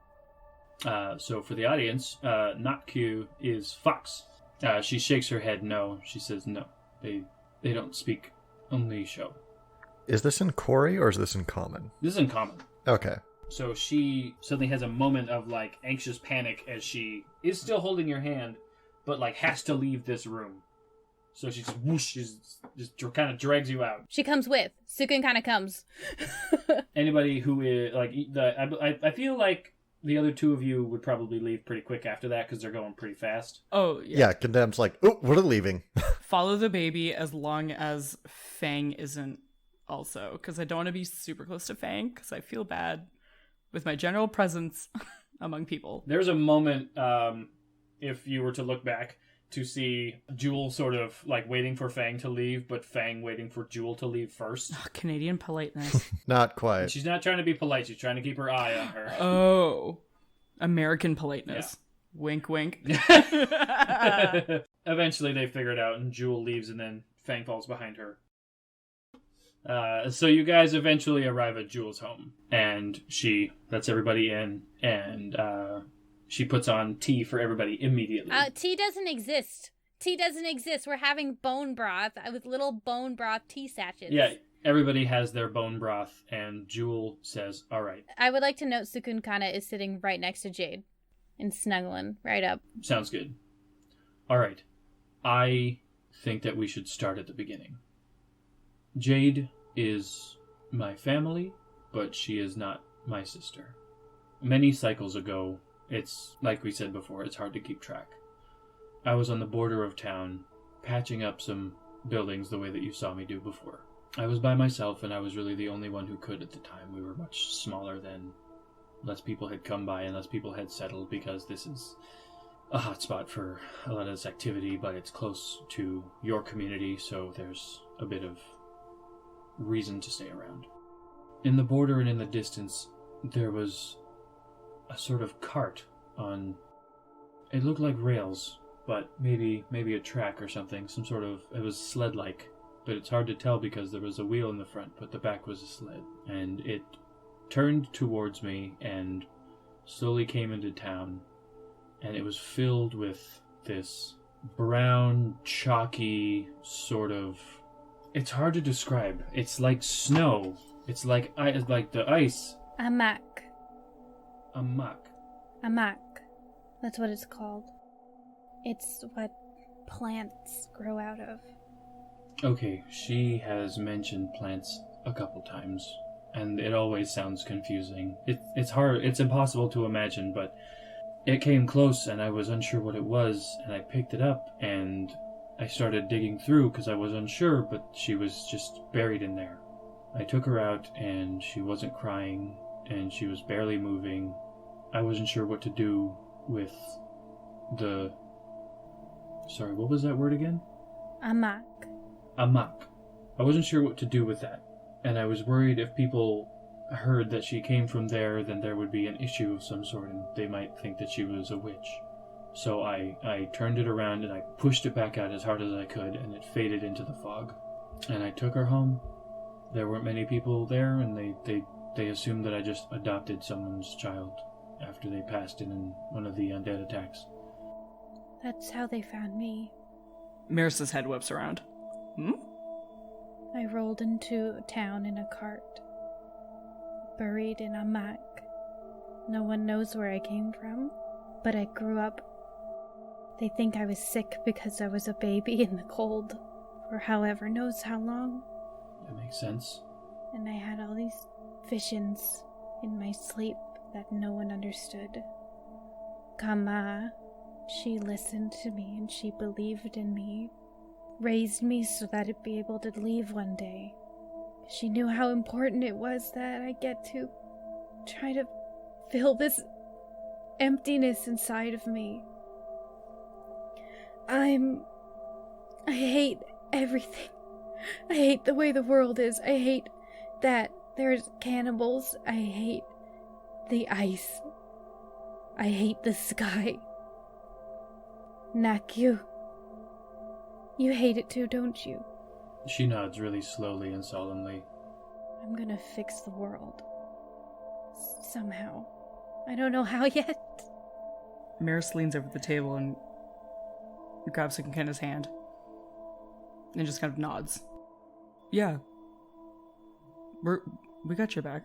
So for the audience, not Q is Fox. She shakes her head no. She says no. They don't speak, only show. Is this in Corey or is this in common? This is in common. Okay. So she suddenly has a moment of like anxious panic as she is still holding your hand, but like has to leave this room. So she just whoosh, just kind of drags you out. She comes with. Sukun kind of comes. Anybody who is like I feel like the other 2 of you would probably leave pretty quick after that because they're going pretty fast. Oh, yeah. Yeah, Condemned's like, "Oh, we're leaving." Follow the baby as long as Fang isn't also, because I don't want to be super close to Fang because I feel bad with my general presence among people. There's a moment, if you were to look back, to see Jewel sort of like waiting for Fang to leave, but Fang waiting for Jewel to leave first. Oh, Canadian politeness. Not quite. And she's not trying to be polite. She's trying to keep her eye on her. Oh, American politeness. Yeah. Wink, wink. Eventually they figure it out and Jewel leaves and then Fang falls behind her. So you guys eventually arrive at Jewel's home, and she lets everybody in, and she puts on tea for everybody immediately. Tea doesn't exist. Tea doesn't exist. We're having bone broth with little bone broth tea sachets. Yeah, everybody has their bone broth, and Jewel says, all right. I would like to note Cukunkana is sitting right next to Jade and snuggling right up. Sounds good. All right. I think that we should start at the beginning. Jade is my family, but she is not my sister. Many cycles ago, it's, like we said before, it's hard to keep track. I was on the border of town, patching up some buildings the way that you saw me do before. I was by myself, and I was really the only one who could at the time. We were much smaller then. Less people had come by, and less people had settled, because this is a hotspot for a lot of this activity, but it's close to your community, so there's a bit of reason to stay around. In the border and in the distance, there was a sort of cart on... It looked like rails, but maybe a track or something, some sort of... It was sled-like, but it's hard to tell because there was a wheel in the front, but the back was a sled. And it turned towards me and slowly came into town, and it was filled with this brown, chalky sort of... It's hard to describe. It's like snow. It's like the ice. Amak. Amak. Amak. That's what it's called. It's what plants grow out of. Okay, she has mentioned plants a couple times, and it always sounds confusing. It's hard, it's impossible to imagine, but it came close and I was unsure what it was, and I picked it up and I started digging through because I was unsure, but she was just buried in there. I took her out and she wasn't crying and she was barely moving. I wasn't sure what to do with the... Sorry, what was that word again? Amak. Amak. I wasn't sure what to do with that, and I was worried if people heard that she came from there, then there would be an issue of some sort and they might think that she was a witch. So I turned it around and I pushed it back out as hard as I could, and it faded into the fog. And I took her home. There weren't many people there, and they assumed that I just adopted someone's child after they passed in one of the undead attacks. That's how they found me. Meris's head whips around. I rolled into town in a cart, buried in Amak. No one knows where I came from, but I grew up. They think I was sick because I was a baby in the cold for however knows how long. That makes sense. And I had all these visions in my sleep that no one understood. Kama, she listened to me and she believed in me, raised me so that I'd be able to leave one day. She knew how important it was that I get to try to fill this emptiness inside of me. I hate everything. I hate the way the world is. I hate that there's cannibals. I hate the ice. I hate the sky. Nakyu, you hate it too, don't you? She nods really slowly and solemnly. I'm gonna fix the world. Somehow. I don't know how yet. Meris leans over the table and grabs Cukunkana's hand and just kind of nods. Yeah. We got your back.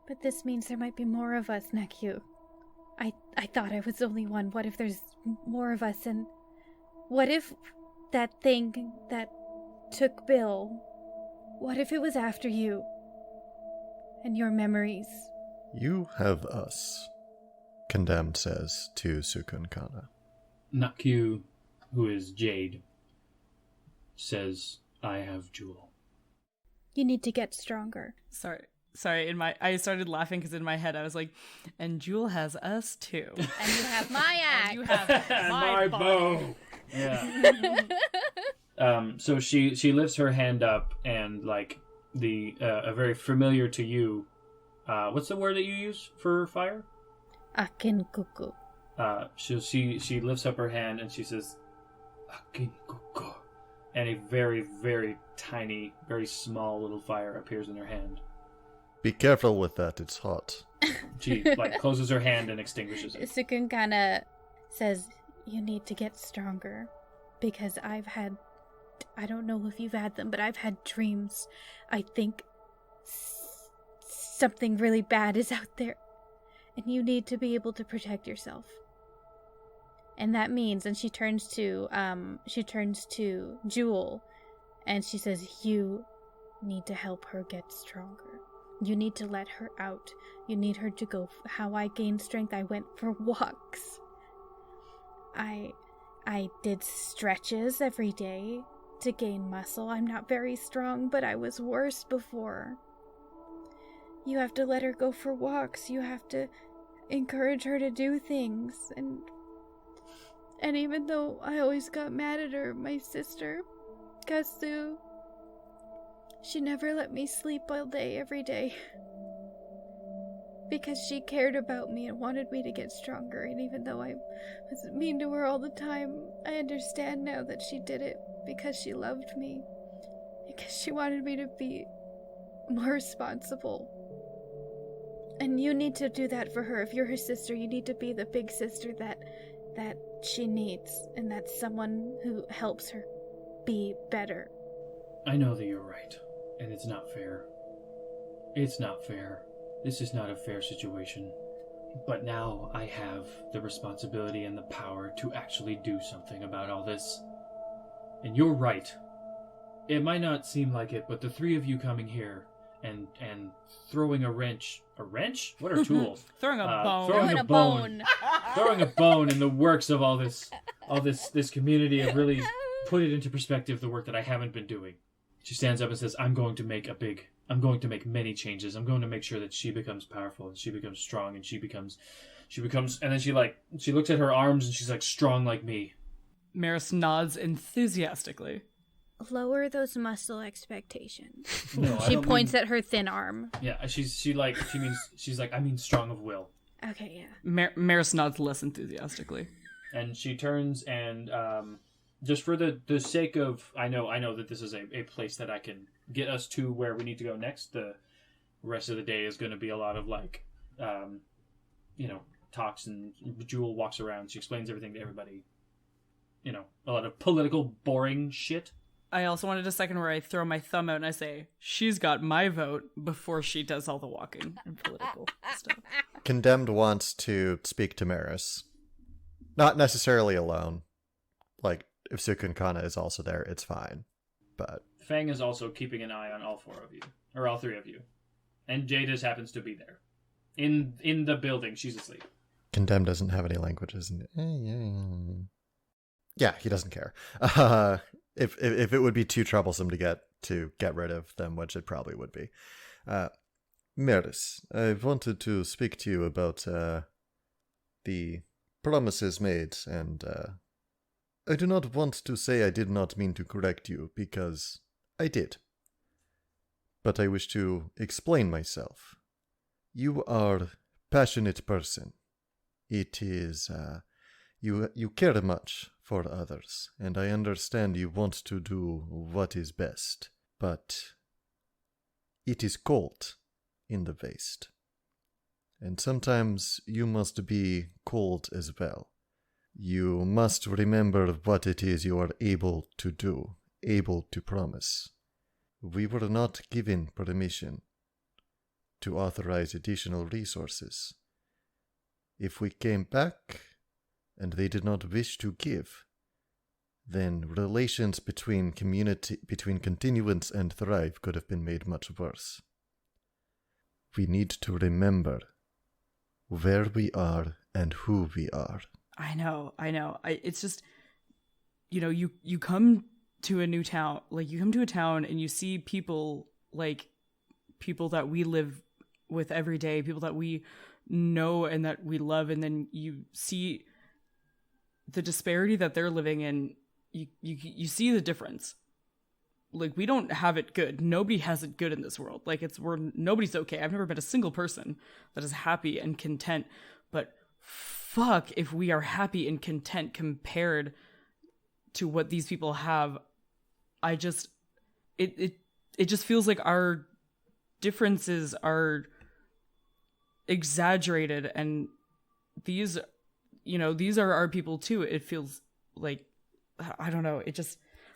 But this means there might be more of us, Nakyu. I thought I was only one. What if there's more of us? And what if that thing that took Bill, what if it was after you? And your memories? You have us, Condemned says to Cukunkana. Nakyu, who is Jade, says, I have Jewel. You need to get stronger. Sorry. I started laughing because in my head I was like, and Jewel has us too. And you have my axe. And you have my bow. Yeah. So she lifts her hand up and like a very familiar to you. What's the word that you use for fire? Akinkuku. She lifts up her hand and she says, Akinkuku. and a very, very tiny, very small little fire appears in her hand. Be careful with that, it's hot. She closes her hand and extinguishes it. Cukunkana says, you need to get stronger, because I don't know if you've had them, but I've had dreams. I think something really bad is out there, and you need to be able to protect yourself. And that means, and she turns to Jewel, and she says, you need to help her get stronger. You need to let her out. You need her to go. How I gained strength, I went for walks. I did stretches every day to gain muscle. I'm not very strong, but I was worse before. You have to let her go for walks. You have to encourage her to do things. And even though I always got mad at her, my sister, Kasu, she never let me sleep all day, every day. Because she cared about me and wanted me to get stronger. And even though I was mean to her all the time, I understand now that she did it because she loved me. Because she wanted me to be more responsible. And you need to do that for her. If you're her sister, you need to be the big sister that she needs. And that's someone who helps her be better. I know that you're right. And it's not fair. It's not fair. This is not a fair situation. But now I have the responsibility and the power to actually do something about all this. And you're right. It might not seem like it, but the three of you coming here and throwing a wrench... A wrench? What are tools? Throwing a bone. Throwing a bone. Throwing a bone in the works of all this community have really put it into perspective, the work that I haven't been doing. She stands up and says, I'm going to make many changes. I'm going to make sure that she becomes powerful and she becomes strong and she becomes, and then she looks at her arms and she's like, strong like me. Meris nods enthusiastically. Lower those muscle expectations. No, she points at her thin arm. Yeah, she's like, I mean strong of will. Okay, yeah. Meris nods less enthusiastically. And she turns and, just for the sake of, I know that this is a place that I can get us to where we need to go next. The rest of the day is going to be a lot of talks, and Jewel walks around. She explains everything to everybody. A lot of political, boring shit. I also wanted a second where I throw my thumb out and I say, she's got my vote, before she does all the walking and political stuff. Condemned wants to speak to Meris. Not necessarily alone. If Cukunkana is also there, it's fine. But Fang is also keeping an eye on all four of you, or all three of you. And Jade just happens to be there. In the building, she's asleep. Condemned doesn't have any languages. Yeah, he doesn't care. If it would be too troublesome to get rid of them, which it probably would be. Meris, I wanted to speak to you about the promises made, and I do not want to say I did not mean to correct you, because I did. But I wish to explain myself. You are a passionate person. It is, you care much for others, and I understand you want to do what is best, but it is cold in the waste. And sometimes you must be cold as well. You must remember what it is you are able to do, able to promise. We were not given permission to authorize additional resources. If we came back and they did not wish to give, then relations between continuance and thrive could have been made much worse. We need to remember where we are and who we are. I know. It's just, you come to a new town, you come to a town and you see people that we live with every day, people that we know and that we love, and then you see the disparity that they're living in. You see the difference. We don't have it good. Nobody has it good in this world. Nobody's okay. I've never met a single person that is happy and content, but fuck if we are happy and content compared to what these people have I just it just feels like our differences are exaggerated, and these are our people too. It feels like, I don't know,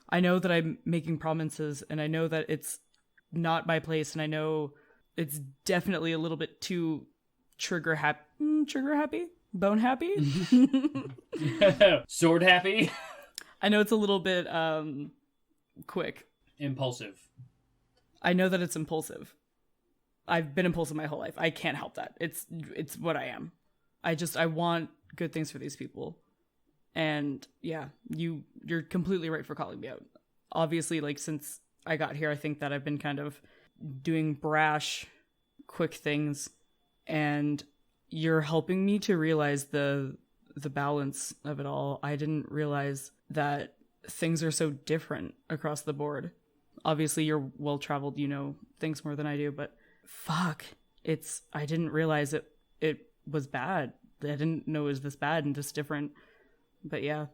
I know that I'm making promises, and I know that it's not my place, and I know it's definitely a little bit too trigger happy, bone happy, sword happy. I know it's a little bit quick, impulsive. I know that it's impulsive. I've been impulsive my whole life. I can't help that. It's what I am. I want good things for these people. And yeah, you're completely right for calling me out. Obviously, like, since I got here, I think that I've been kind of doing brash, quick things, and you're helping me to realize the balance of it all. I didn't realize that things are so different across the board. Obviously, you're well-traveled, you know things more than I do, but fuck, I didn't realize it was bad. I didn't know it was this bad and this different. But yeah.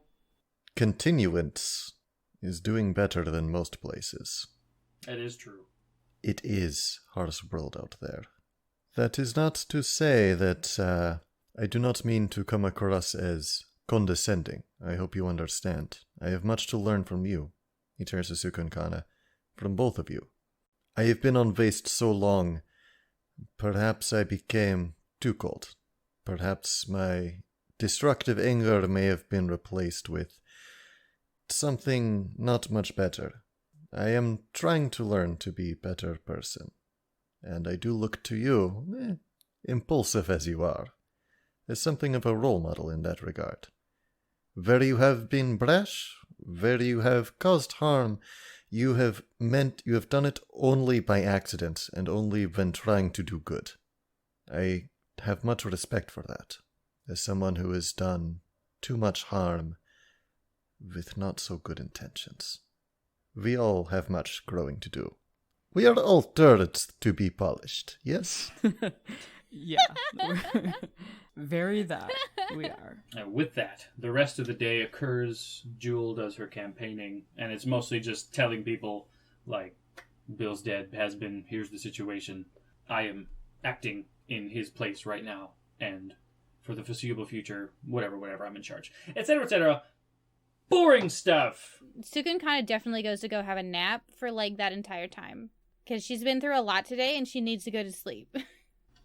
Continuance is doing better than most places. That is true. It is harsh world out there. That is not to say that I do not mean to come across as condescending. I hope you understand. I have much to learn from you. He turns to Cukunkana. From both of you. I have been on Waste so long, perhaps I became too cold. Perhaps my destructive anger may have been replaced with something not much better. I am trying to learn to be a better person. And I do look to you, impulsive as you are, as something of a role model in that regard. Where you have been brash, where you have caused harm, you have done it only by accident and only when trying to do good. I have much respect for that, as someone who has done too much harm with not so good intentions. We all have much growing to do. We are all turrets to be polished, yes? Yeah. Very that. We are. And with that, the rest of the day occurs. Jewel does her campaigning, and it's mostly just telling people, like, Bill's dead, has been, here's the situation. I am acting in his place right now, and for the foreseeable future, whatever, I'm in charge. Etc., etc. Boring stuff! Cukunkana definitely goes to go have a nap for, like, that entire time. Because she's been through a lot today, and she needs to go to sleep.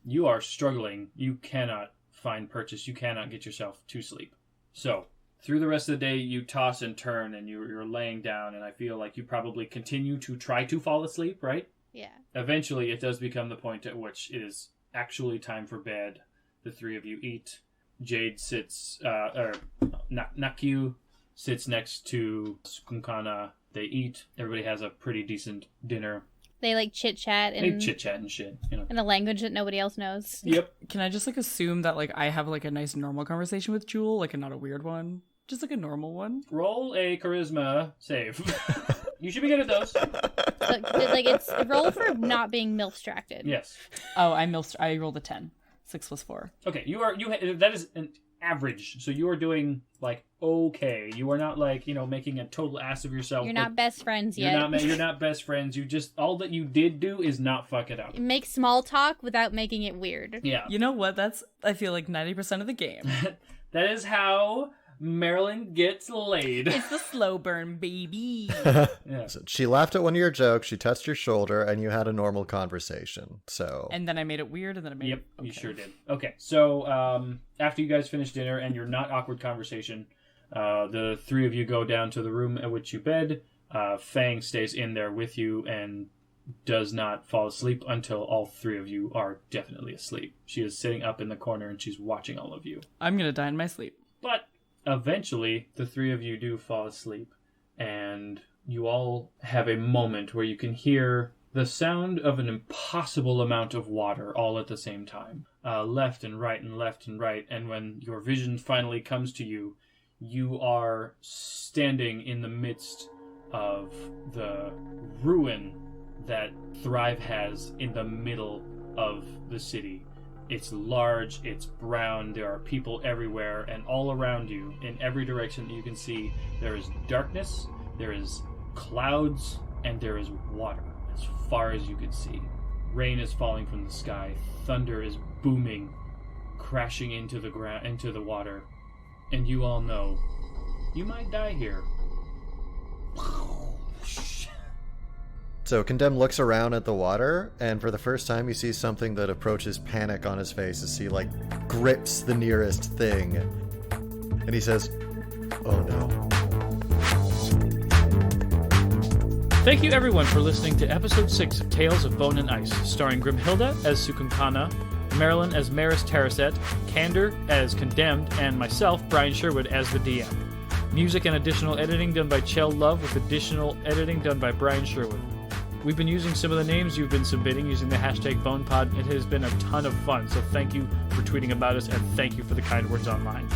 You are struggling. You cannot find purchase. You cannot get yourself to sleep. So, through the rest of the day, you toss and turn, and you're laying down, and I feel like you probably continue to try to fall asleep, right? Yeah. Eventually, it does become the point at which it is actually time for bed. The three of you eat. Jade sits, Nakyu sits next to Cukunkana. They eat. Everybody has a pretty decent dinner. They, like, chit-chat and... They chit-chat and shit, you know. In a language that nobody else knows. Yep. Can I just, like, assume that, like, I have, like, a nice normal conversation with Jewel? Like, not a weird one? Just, like, a normal one? Roll a charisma save. You should be good at those. Like, it's roll for not being MILF-stracted. Yes. Oh, I rolled a 10. 6 plus 4. Okay, that is an average. So you are doing, like, okay. You are not, like, making a total ass of yourself. You're not best friends yet. You're not best friends. You just, all that you did do is not fuck it up. Make small talk without making it weird. Yeah. You know what? That's, I feel like, 90% of the game. That is how Marilyn gets laid. It's the slow burn, baby. Yeah. So she laughed at one of your jokes, she touched your shoulder, and you had a normal conversation. So. And then I made it weird, and then I made it... Okay. You sure did. Okay, so after you guys finish dinner and your not awkward conversation, the three of you go down to the room at which you bed. Fang stays in there with you and does not fall asleep until all three of you are definitely asleep. She is sitting up in the corner and she's watching all of you. I'm gonna die in my sleep. But eventually, the three of you do fall asleep, and you all have a moment where you can hear the sound of an impossible amount of water all at the same time. Left and right and left and right, and when your vision finally comes to you, you are standing in the midst of the ruin that Thrive has in the middle of the city. It's large, it's brown, there are people everywhere, and all around you, in every direction that you can see, there is darkness, there is clouds and there is water as far as you can see. Rain is falling from the sky. Thunder is booming, crashing into the ground, into the water. And you all know, you might die here. So Condemned looks around at the water, and for the first time he sees something that approaches panic on his face as he, like, grips the nearest thing. And he says, "Oh no." Thank you everyone for listening to episode 6 of Tales of Bone and Ice, starring Grimhilde as Cukunkana, Marilyn as Meris Terraset, Candor as Condemned, and myself, Brian Sherwood, as the DM. Music and additional editing done by Chell Love, with additional editing done by Brian Sherwood. We've been using some of the names you've been submitting using the hashtag BonePod. It has been a ton of fun, so thank you for tweeting about us, and thank you for the kind words online.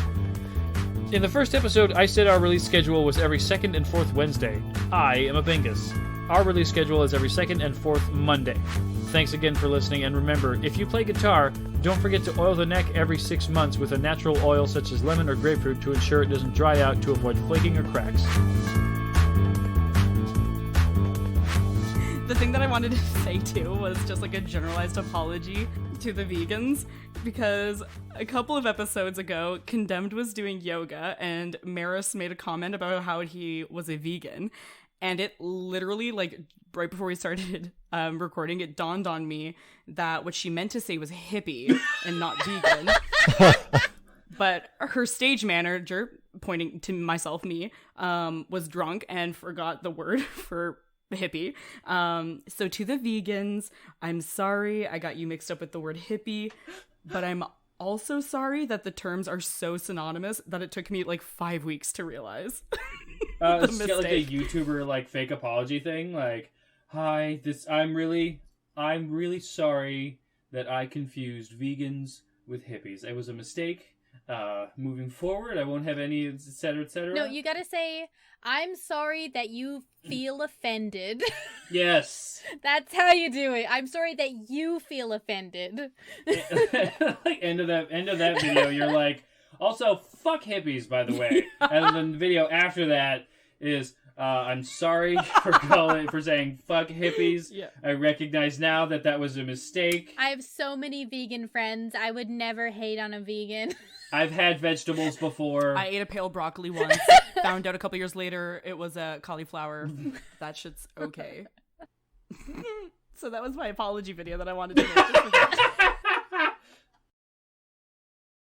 In the first episode, I said our release schedule was every second and fourth Wednesday. I am a Bingus. Our release schedule is every second and fourth Monday. Thanks again for listening, and remember, if you play guitar, don't forget to oil the neck every 6 months with a natural oil such as lemon or grapefruit to ensure it doesn't dry out, to avoid flaking or cracks. The thing that I wanted to say too was just like a generalized apology to the vegans, because a couple of episodes ago, Condemned was doing yoga and Meris made a comment about how he was a vegan, and it literally, like, right before we started recording, it dawned on me that what she meant to say was hippie and not vegan. But her stage manager, pointing to myself, me, was drunk and forgot the word for hippie. So to the vegans, I'm sorry I got you mixed up with the word hippie, but I'm also sorry that the terms are so synonymous that it took me like 5 weeks to realize. It's got like a YouTuber like fake apology thing, like, "Hi, I'm really sorry that I confused vegans with hippies. It was a mistake. Moving forward, I won't have any, etc., etc." No, you gotta say, "I'm sorry that you feel offended." Yes. That's how you do it. "I'm sorry that you feel offended." Like, end of that video, you're like, "Also, fuck hippies, by the way." And then the video after that is, "I'm sorry for saying fuck hippies. Yeah. I recognize now that was a mistake. I have so many vegan friends. I would never hate on a vegan." I've had vegetables before. I ate a pale broccoli once. Found out a couple years later it was a cauliflower. That shit's okay. So that was my apology video that I wanted to make.